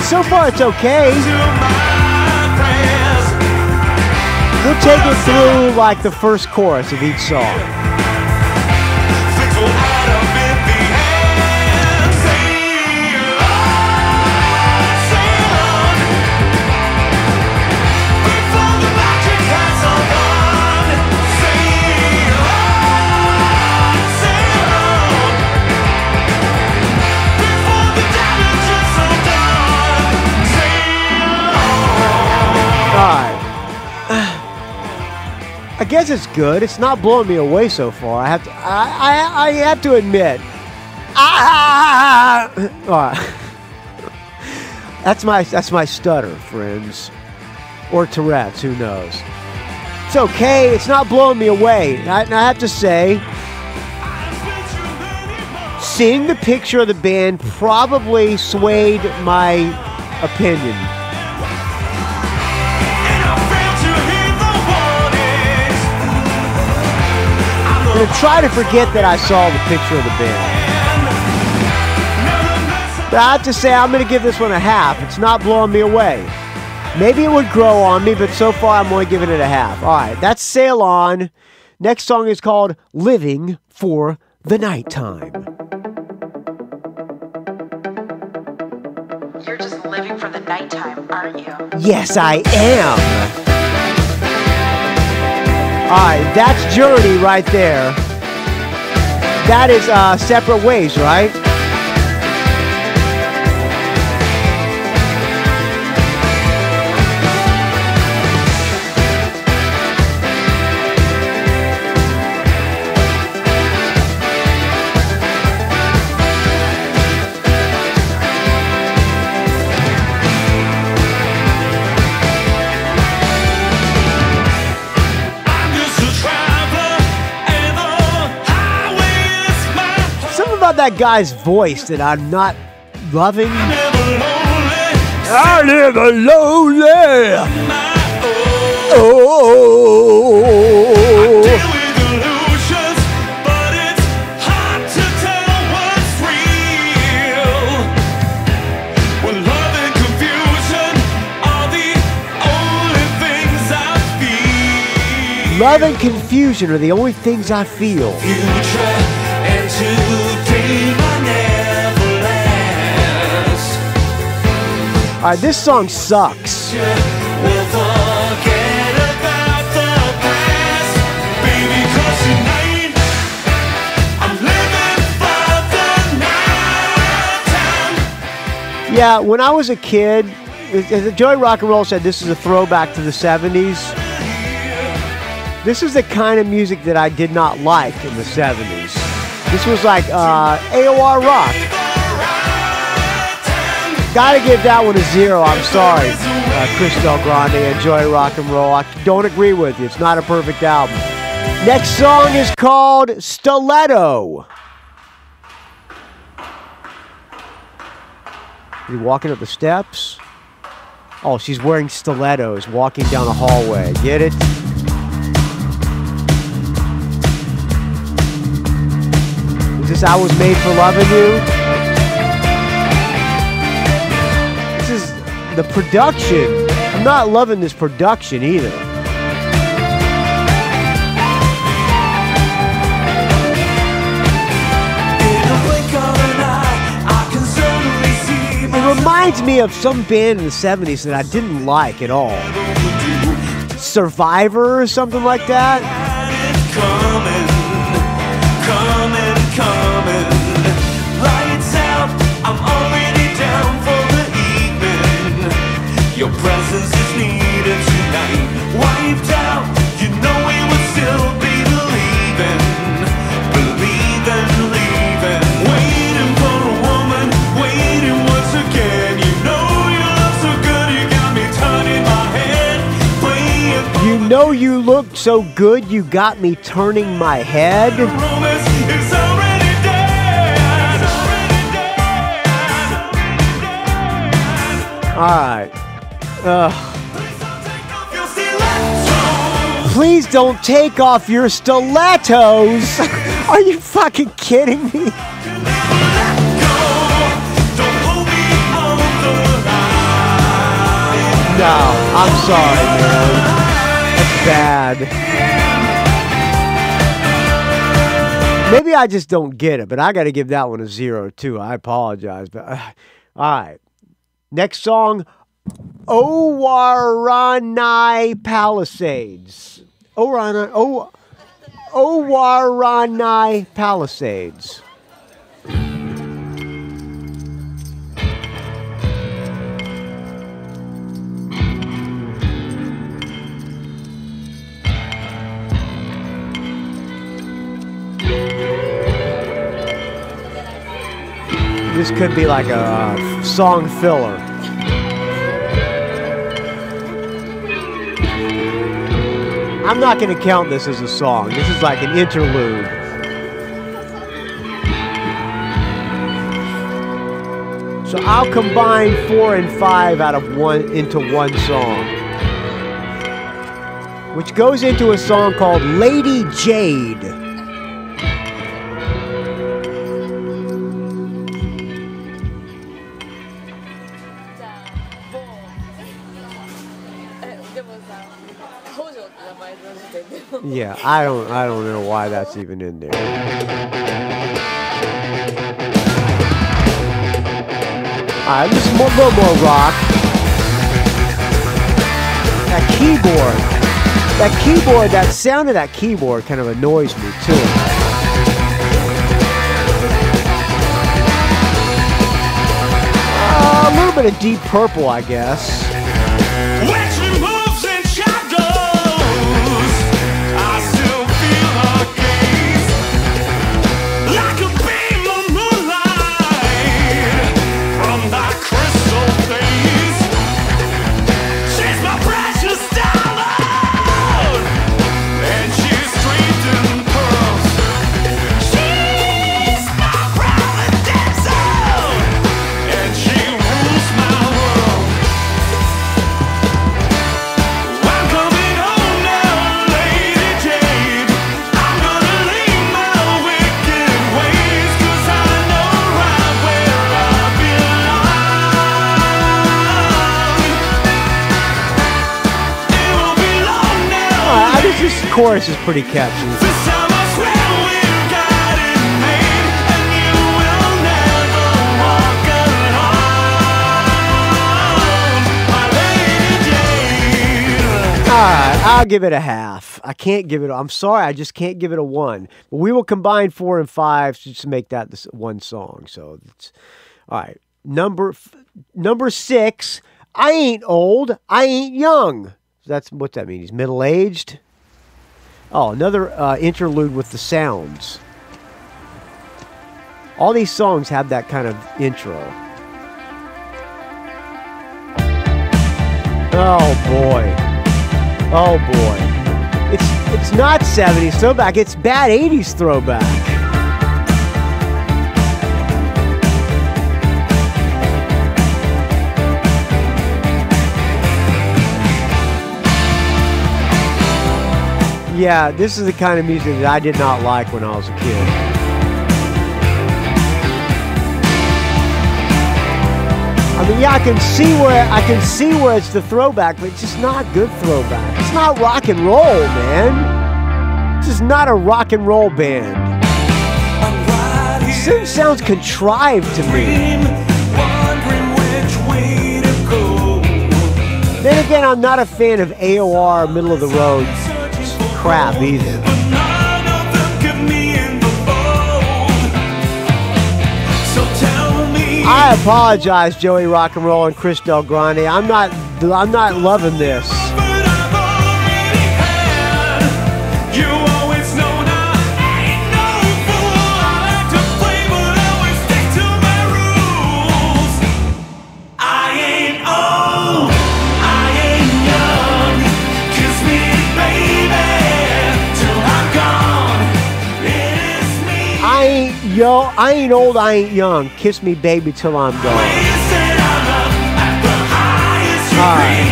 So far, it's okay. We'll take it through like the first chorus of each song. I guess it's good. It's not blowing me away so far. I have to admit. That's my stutter, friends, or Tourette's. Who knows? It's okay. It's not blowing me away. I have to say, seeing the picture of the band probably swayed my opinion. I'm going to try to forget that I saw the picture of the band. But I have to say, I'm going to give this one a half. It's not blowing me away. Maybe it would grow on me, but so far I'm only giving it a half. All right, that's Sail On. Next song is called Living for the Nighttime. You're just living for the nighttime, aren't you? Yes, I am. All right, that's Journey right there. That is Separate Ways, right? That guy's voice that I'm not loving. I never lonely. Oh. But it's hard to tell what's real. When love and confusion are the only things I feel. Love and confusion are the only things I feel. Alright, this song sucks. Yeah, when I was a kid, Joey Rock and Roll said this is a throwback to the 70s. This is the kind of music that I did not like in the 70s. This was like AOR rock. Gotta give that one a 0. I'm sorry, Chris Del Grande and Joey Rock and Roll. I don't agree with you. It's not a perfect album. Next song is called Stiletto. Are you walking up the steps? Oh, she's wearing stilettos, walking down the hallway. Get it? Is this I Was Made for Loving You? This is the production. I'm not loving this production either. It reminds me of some band in the 70s that I didn't like at all. Survivor or something like that. Lights out, I'm already down for the evening. Your presence is needed tonight. Wiped out, you know we would still be believing. Waiting for a woman, waiting once again. You know you look so good, you got me turning my head. You know you look so good, you got me turning my head. Romance is already dead. Alright. Please don't take off your stilettos. Are you fucking kidding me? No, I'm sorry, man. That's bad. Maybe I just don't get it, but I got to give that one a 0 too. I apologize, but all right. Next song, Owaranai Palisades. Owaranai Palisades. This could be like a song filler. I'm not going to count this as a song. This is like an interlude. So I'll combine 4 and 5 out of 1 into one song, which goes into a song called Lady Jade. Yeah, I don't know why that's even in there. Alright, this is a little more rock. That keyboard, that sound of that keyboard kind of annoys me too. A little bit of Deep Purple, I guess. chorus is pretty catchy. This time I swear we've got it made, and you will never walk alone, my Lady Jane. All right, I'll give it a half. I can't give it. I'm sorry, I just can't give it a 1. But we will combine 4 and 5 just to make that this one song. So, it's, all right. Number 6. I ain't old. I ain't young. What's that mean? He's middle aged. Oh, another interlude with the sounds. All these songs have that kind of intro. Oh boy. Oh boy. It's not 70s throwback, it's bad 80s throwback. Yeah, this is the kind of music that I did not like when I was a kid. I mean, yeah, I can see where it's the throwback, but it's just not good throwback. It's not rock and roll, man. This is not a rock and roll band. It sounds contrived to me. Then again, I'm not a fan of AOR middle of the road crap either. I apologize, Joey Rock and Roll and Chris Del Grande. I'm not loving this. Yo, I ain't old, I ain't young. Kiss me, baby, till I'm gone. Right.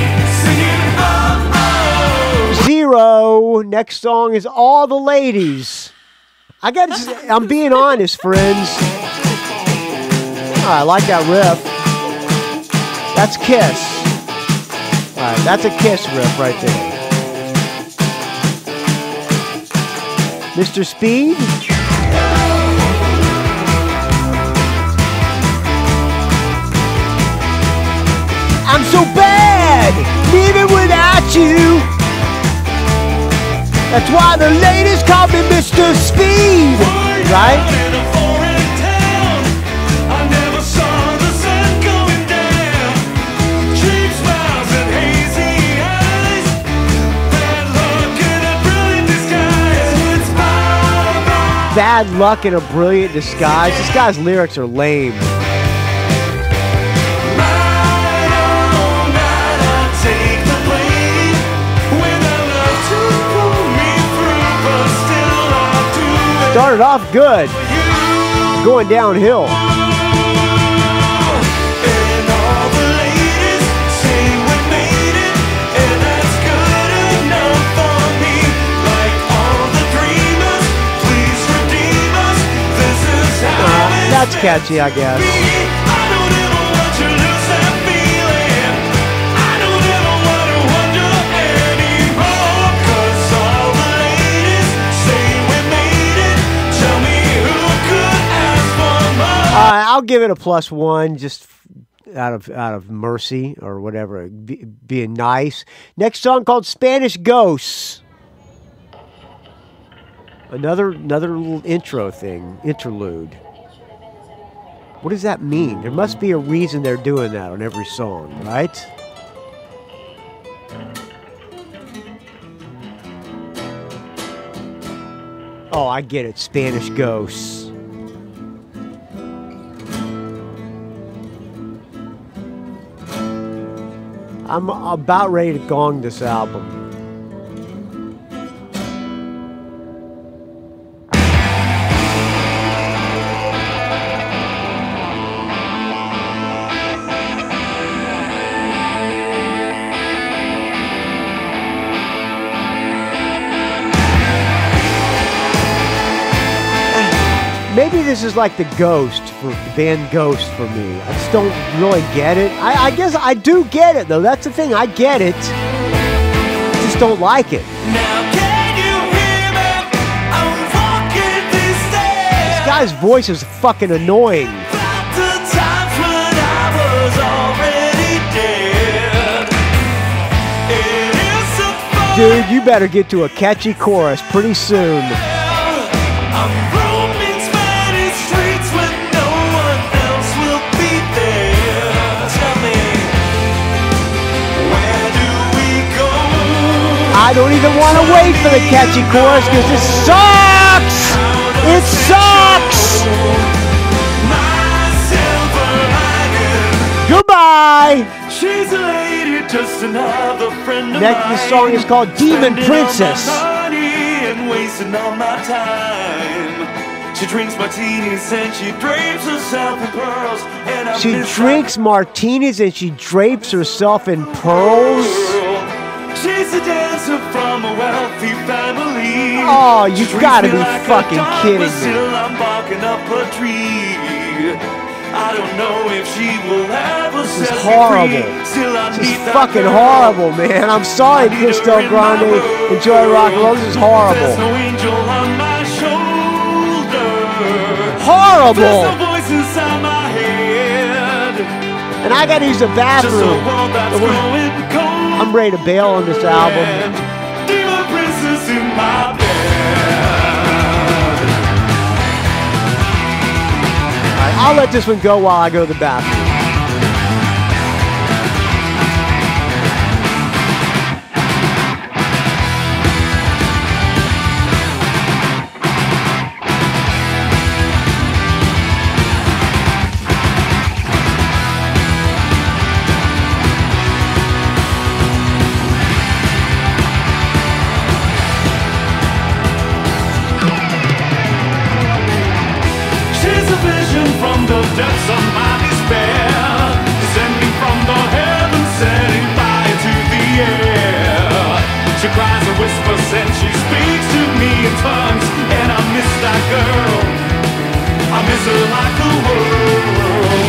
0. Next song is All the Ladies. I'm being honest, friends. I like that riff. That's Kiss. All right, that's a Kiss riff right there. Mr. Speed. I'm so bad, even without you. That's why the ladies call me Mr. Speed, right? Bad luck in a brilliant disguise. This guy's lyrics are lame. Started off good, going downhill. That's catchy, I guess. I'll give it a +1, just out of mercy or whatever, being nice. Next song called Spanish Ghosts. Another little intro thing, interlude. What does that mean? There must be a reason they're doing that on every song, right? Oh, I get it. Spanish Ghosts. I'm about ready to gong this album. Maybe this is like the Ghost, for the band Ghost for me. I just don't really get it. I guess I do get it, though. That's the thing. I get it. I just don't like it. Now can you guy's voice is fucking annoying. Dude, you better get to a catchy chorus pretty soon. I don't even want to wait for the catchy chorus because it sucks! It sucks! Goodbye! She's a lady, just another friend of mine. Next song is called Demon Princess. And wasting all my time. She drinks martinis and she drapes herself in pearls. And she drinks martinis and she drapes herself in pearls? She's a dancer from a wealthy family. Oh, you gotta be fucking kidding me. Still I'm barking up a tree. I don't know if she will ever set me free. This is fucking horrible, man. I'm sorry, Cristo Grande and Joy Rock and Roll. This is horrible. There's no angel on my shoulder. Horrible. There's no voice inside my head. And I gotta use the bathroom. I'm ready to bail on this album. Demon Princess in my bed. Alright, I'll let this one go while I go to the bathroom. Depths of my despair, descending from the heavens, setting fire to the air. She cries and whispers and she speaks to me in tongues, and I miss that girl. I miss her like the world.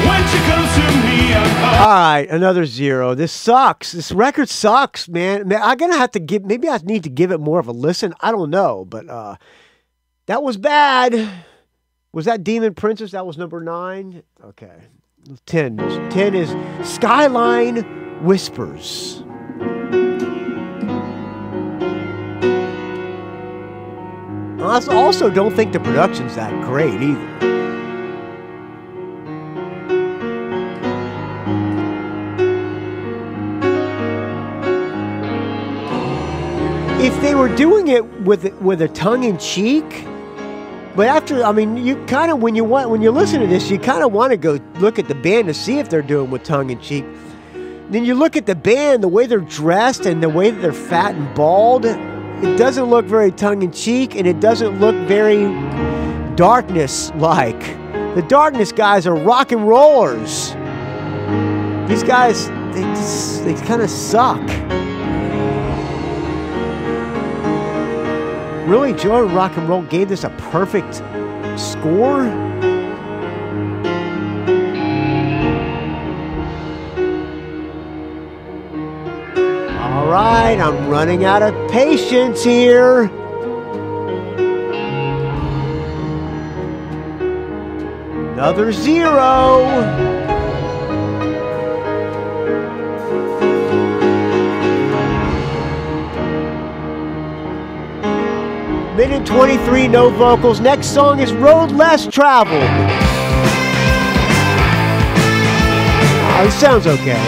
When she comes to me, I call. All right, another 0. This sucks. This record sucks, man. I'm gonna have to give. Maybe I need to give it more of a listen. I don't know, but that was bad. Was that Demon Princess? That was number 9? Okay. 10. 10 is Skyline Whispers. I also don't think the production's that great either. If they were doing it with a tongue-in-cheek. But after, I mean, you kind of, when you listen to this, you kind of want to go look at the band to see if they're doing with tongue-in-cheek. Then you look at the band, the way they're dressed and the way that they're fat and bald, it doesn't look very tongue-in-cheek, and it doesn't look very Darkness-like. The Darkness guys are rock and rollers. These guys, they kind of suck. Really, Joy Rock and Roll gave this a perfect score? All right, I'm running out of patience here. Another 0. Minute 23, no vocals. Next song is Road Less Traveled. It sounds okay.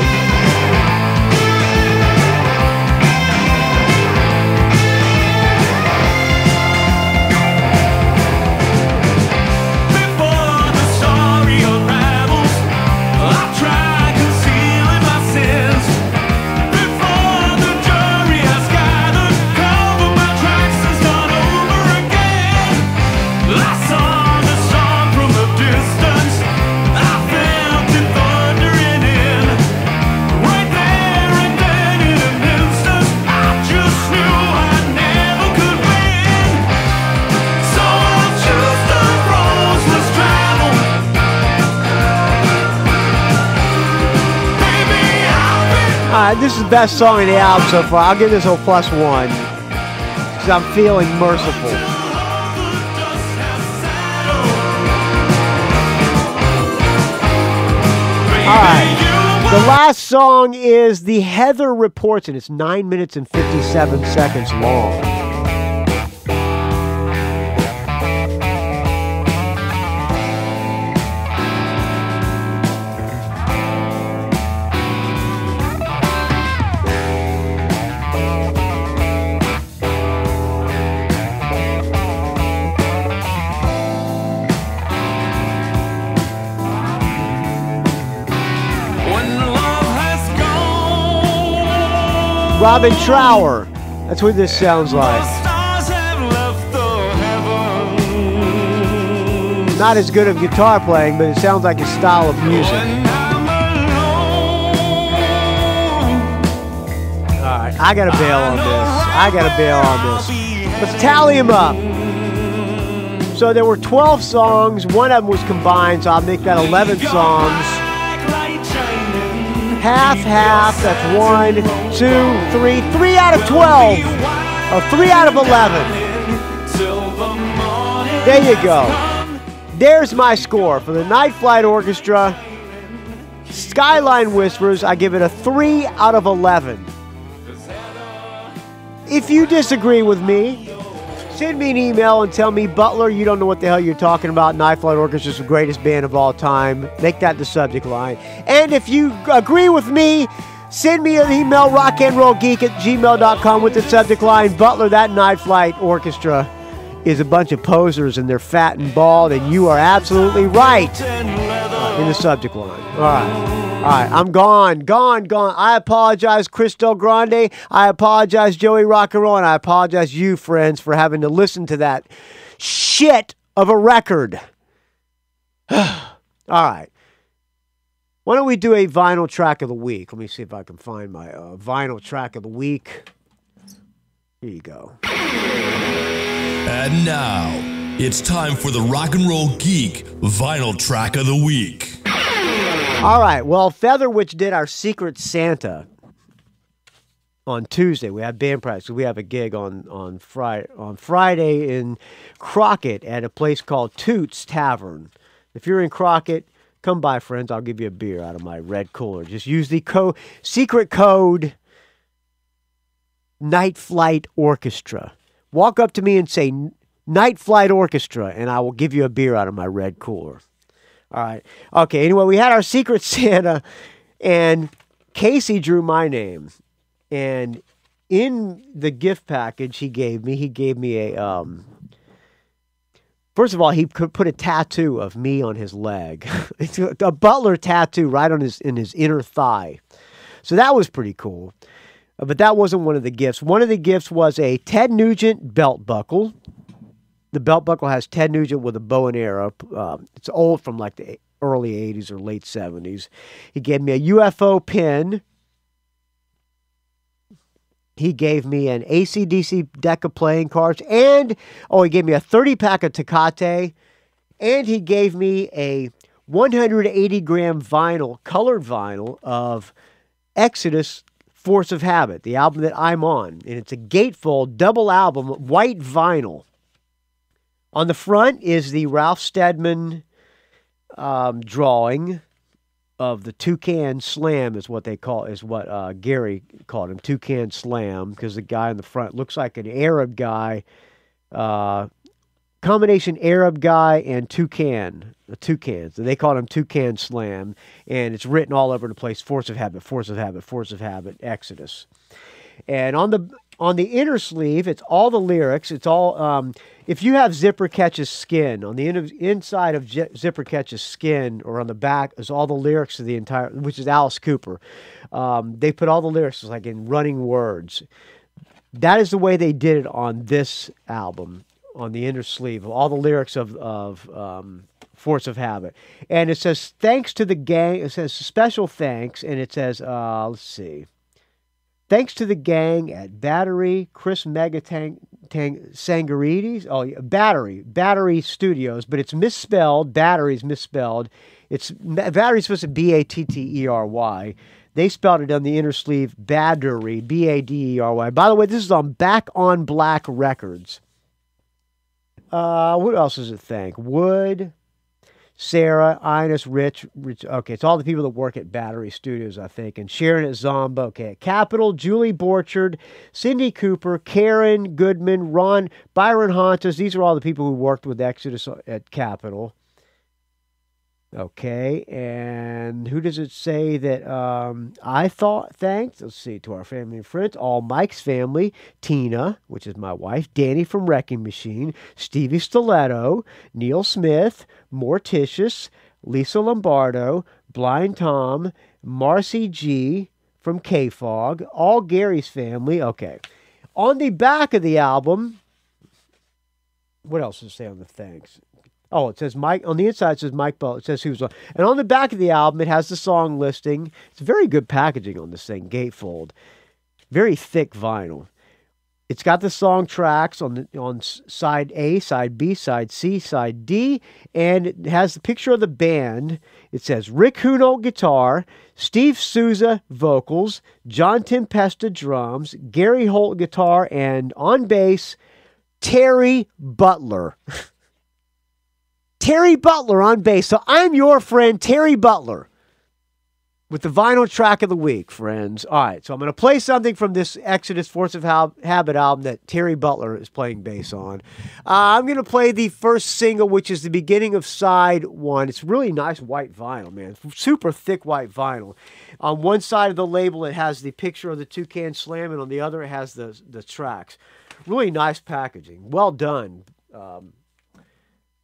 This is the best song in the album so far. I'll give this a +1 because I'm feeling merciful. right. The last song is The Heather Reports, and it's 9 minutes and 57 seconds long. Robin Trower. That's what this sounds like. Not as good of guitar playing, but it sounds like his style of music. Alright, I gotta bail on this. Let's tally them up. So there were 12 songs. One of them was combined, so I'll make that 11 songs. Half, that's 1, 2, 3. 3 out of 12. Or 3 out of 11. There you go. There's my score for the Night Flight Orchestra. Skyline Whispers, I give it a 3 out of 11. If you disagree with me, send me an email and tell me, Butler, you don't know what the hell you're talking about. Night Flight Orchestra is the greatest band of all time. Make that the subject line. And if you agree with me, send me an email, rockandrollgeek@gmail.com with the subject line, Butler, that Night Flight Orchestra is a bunch of posers and they're fat and bald, and you are absolutely right in the subject line. All right, I'm gone. I apologize, Chris Del Grande. I apologize, Joey Rock and Roll, and I apologize, you friends, for having to listen to that shit of a record. All right. Why don't we do a vinyl track of the week? Let me see if I can find my vinyl track of the week. Here you go. And now, it's time for the Rock and Roll Geek Vinyl Track of the Week. All right, well, Featherwitch did our Secret Santa on Tuesday. We had band practice. We have a gig on Friday in Crockett at a place called Toots Tavern. If you're in Crockett, come by, friends. I'll give you a beer out of my red cooler. Just use the secret code Night Flight Orchestra. Walk up to me and say Night Flight Orchestra, and I will give you a beer out of my red cooler. All right. Okay, anyway, we had our Secret Santa, and Casey drew my name. And in the gift package he gave me a, first of all, he put a tattoo of me on his leg. It's a Butler tattoo right on in his inner thigh. So that was pretty cool. But that wasn't one of the gifts. One of the gifts was a Ted Nugent belt buckle. The belt buckle has Ted Nugent with a bow and arrow. It's old, from like the early 80s or late 70s. He gave me a UFO pin. He gave me an AC/DC deck of playing cards. And, he gave me a 30-pack of Tecate. And he gave me a 180-gram vinyl, colored vinyl of Exodus, Force of Habit, the album that I'm on. And it's a gatefold double album, white vinyl. On the front is the Ralph Steadman drawing of the Toucan Slam, is what Gary called him, Toucan Slam, because the guy in the front looks like an Arab guy, combination Arab guy and toucan, a toucan. So they called him Toucan Slam, and it's written all over the place, Force of Habit, Force of Habit, Force of Habit, Exodus. And on the inner sleeve, it's all the lyrics. It's all, if you have Zipper Catches Skin, on the inside of Zipper Catches Skin, or on the back, is all the lyrics to the entire, which is Alice Cooper. They put all the lyrics like in running words. That is the way they did it on this album, on the inner sleeve, all the lyrics of Force of Habit. And it says, thanks to the gang, it says special thanks, and it says, let's see. Thanks to the gang at Battery, Chris Sangarides. Oh, yeah, Battery Studios, but it's misspelled. Battery's misspelled. Battery's supposed to be Battery. They spelled it on the inner sleeve, Battery, Badery. By the way, this is on Back on Black Records. What else does it thank? Wood, Sarah, Ines, Rich. Okay, it's all the people that work at Battery Studios, I think. And Sharon at Zomba. Okay, at Capitol, Julie Borchard, Cindy Cooper, Karen Goodman, Ron, Byron Hontas. These are all the people who worked with Exodus at Capitol. Okay, and who does it say that I thought thanks? Let's see, to our family and friends, all Mike's family, Tina, which is my wife, Danny from Wrecking Machine, Stevie Stiletto, Neil Smith, Morticious, Lisa Lombardo, Blind Tom, Marcy G from K-Fog, all Gary's family. Okay, on the back of the album, what else does it say on the thanks? Oh, it says Mike, on the inside it says Mike Butler. It says who's on. And on the back of the album, it has the song listing. It's very good packaging on this thing, gatefold. Very thick vinyl. It's got the song tracks on side A, side B, side C, side D, and it has the picture of the band. It says Rick Huno guitar, Steve Souza vocals, John Tempesta drums, Gary Holt guitar, and on bass, Terry Butler. Terry Butler on bass. So I'm your friend, Terry Butler, with the vinyl track of the week, friends. All right, so I'm going to play something from this Exodus Force of Habit album that Terry Butler is playing bass on. I'm going to play the first single, which is the beginning of side 1. It's really nice white vinyl, man. Super thick white vinyl. On one side of the label, it has the picture of the Toucan Slam, and on the other, it has the tracks. Really nice packaging. Well done.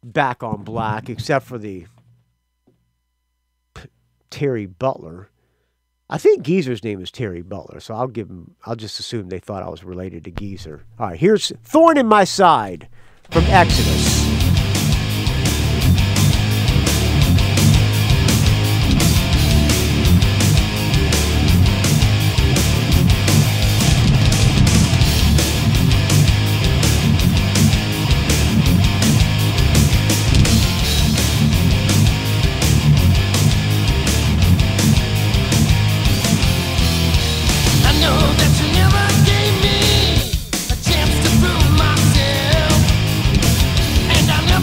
Back on black, except for the Terry Butler. I think Geezer's name is Terry Butler, so I'll just assume they thought I was related to Geezer. All right, here's Thorn in My Side from Exodus. And I know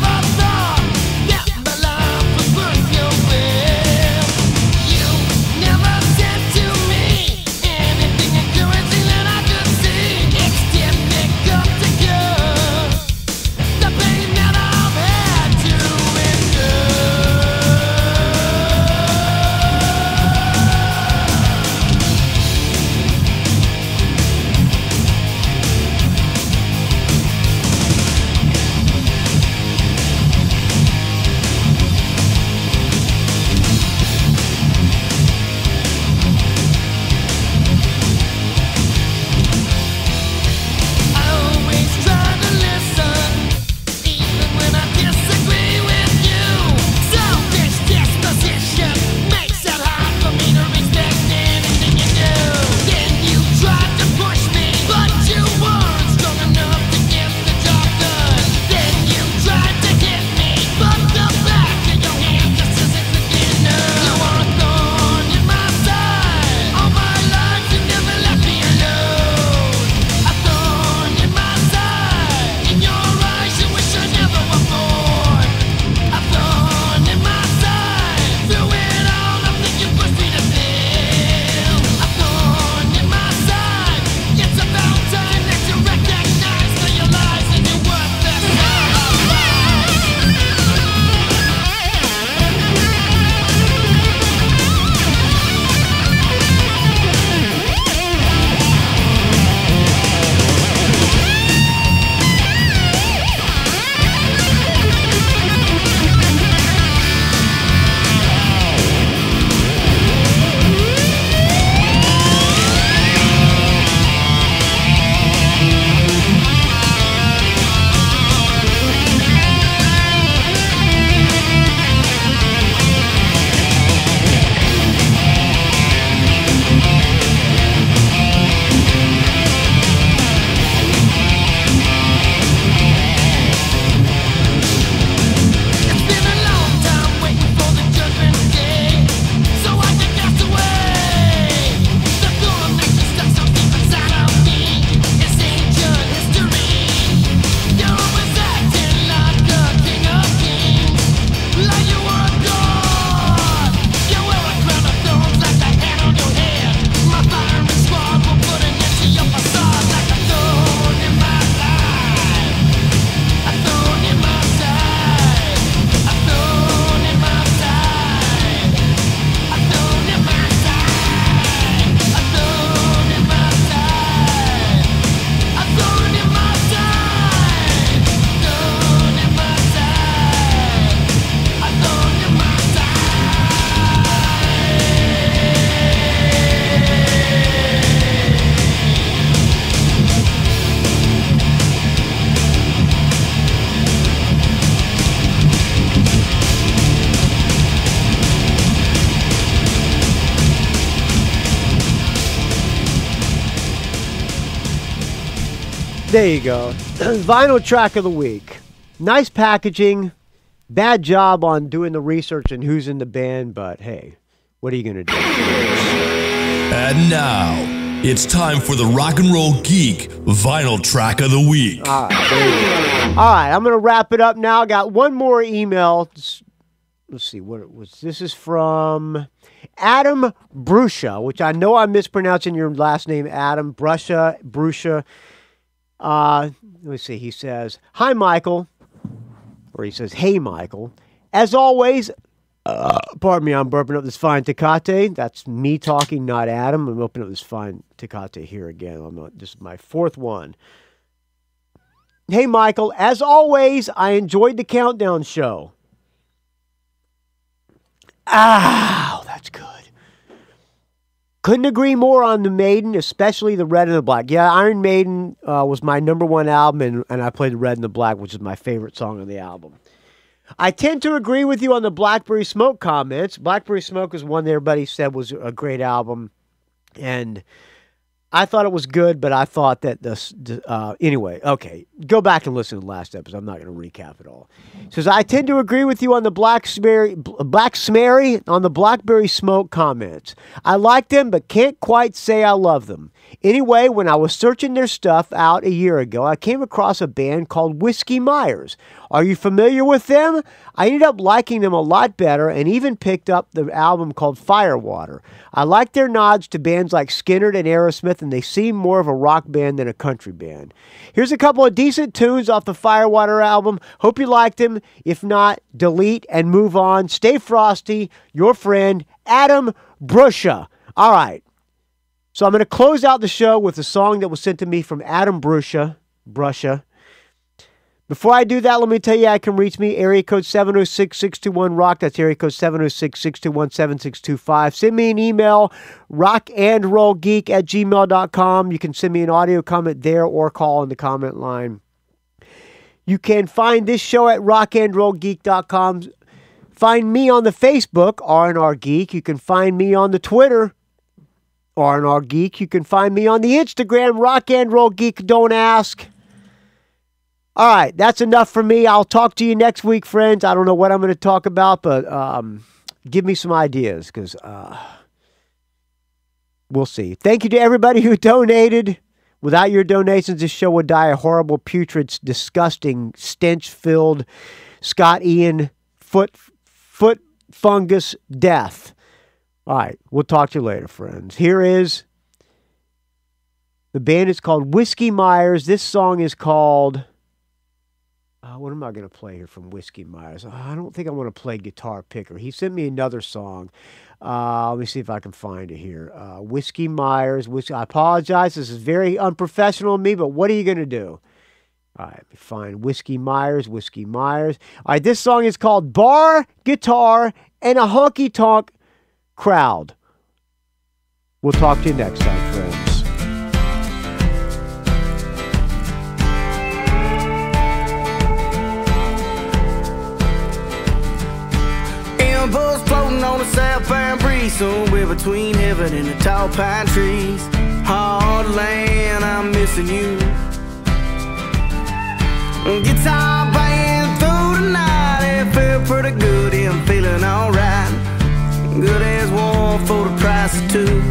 There you go. Vinyl track of the week. Nice packaging. Bad job on doing the research and who's in the band, but hey, what are you going to do? And now, it's time for the Rock and Roll Geek Vinyl Track of the Week. All right, there you go. All right, I'm going to wrap it up now. I got one more email. Let's see what it was. This is from Adam Brusha, which I know I'm mispronouncing your last name, Adam. Brusha. Let me see. He says, "Hi, Michael." Or he says, "Hey, Michael. As always," pardon me, I'm burping up this fine Tecate. That's me talking, not Adam. I'm opening up this fine Tecate here again. This is my fourth one. "Hey, Michael. As always, I enjoyed the Countdown show." Ow, that's good. "Couldn't agree more on the Maiden, especially the Red and the Black." Yeah, Iron Maiden was my number one album, and I played the Red and the Black, which is my favorite song on the album. "I tend to agree with you on the Blackberry Smoke comments." Blackberry Smoke is one that everybody said was a great album, and I thought it was good, but I thought that anyway, okay, go back and listen to the last episode. I'm not going to recap it all. It says, "I tend to agree with you on the Blackberry on the Blackberry Smoke comments. I like them, but can't quite say I love them. Anyway, when I was searching their stuff out a year ago, I came across a band called Whiskey Myers. Are you familiar with them? I ended up liking them a lot better and even picked up the album called Firewater. I like their nods to bands like Skynyrd and Aerosmith, and they seem more of a rock band than a country band. Here's a couple of decent tunes off the Firewater album. Hope you liked them. If not, delete and move on. Stay frosty. Your friend, Adam Brusha." All right. So I'm going to close out the show with a song that was sent to me from Adam Brusha. Before I do that, let me tell you, I can reach me, area code 706-621-ROCK. That's area code 706-621-7625. Send me an email, rockandrollgeek@gmail.com. You can send me an audio comment there or call in the comment line. You can find this show at rockandrollgeek.com. Find me on the Facebook, R&R Geek. You can find me on the Twitter, R&R Geek. You can find me on the Instagram, Rock and Roll Geek. Don't ask. All right, that's enough for me. I'll talk to you next week, friends. I don't know what I'm going to talk about, but give me some ideas, because we'll see. Thank you to everybody who donated. Without your donations, this show would die a horrible, putrid, disgusting, stench-filled Scott Ian foot fungus death. All right, we'll talk to you later, friends. Here is, the band is called Whiskey Myers. This song is called, what am I going to play here from Whiskey Myers? I don't think I want to play Guitar Picker. He sent me another song. Let me see if I can find it here. Whiskey Myers. I apologize. This is very unprofessional of me, but what are you going to do? All right, find Whiskey Myers. All right, this song is called Bar, Guitar, and a Honky Tonk Crowd. We'll talk to you next time, friends. Embers floating on a southbound breeze, somewhere between heaven and the tall pine trees. Hard land, I'm missing you. Guitar playing through the night, it felt pretty good, I'm feeling alright. Good as one for the price of two.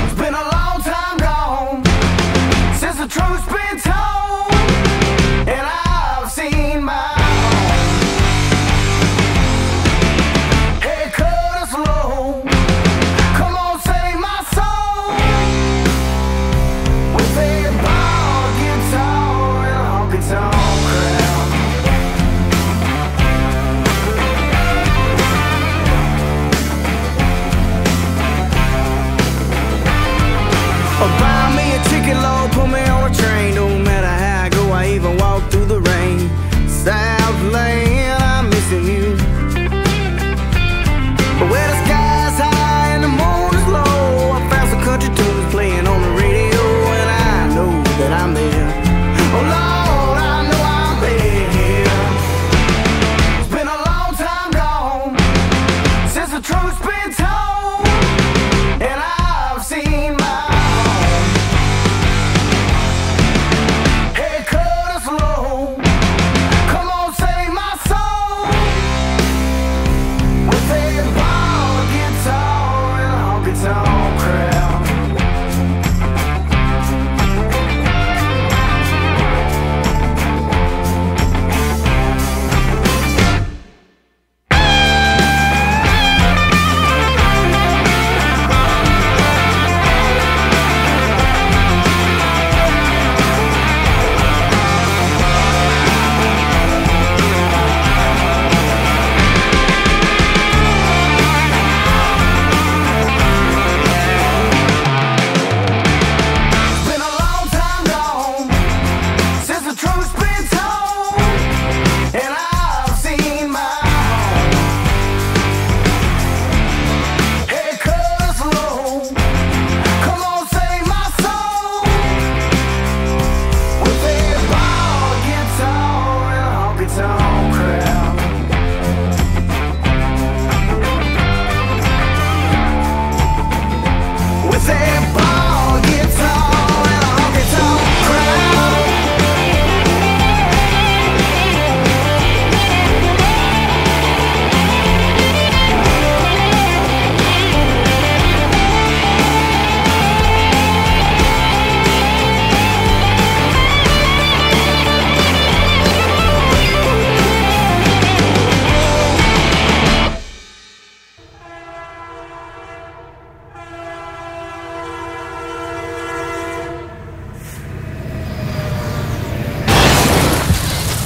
It's been a long time gone since the truth's been told, and I've seen my head cut us low. Come on, save my soul with that bar guitar and a honky tonk crowd.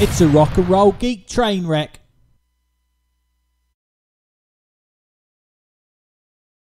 It's a rock and roll geek train wreck.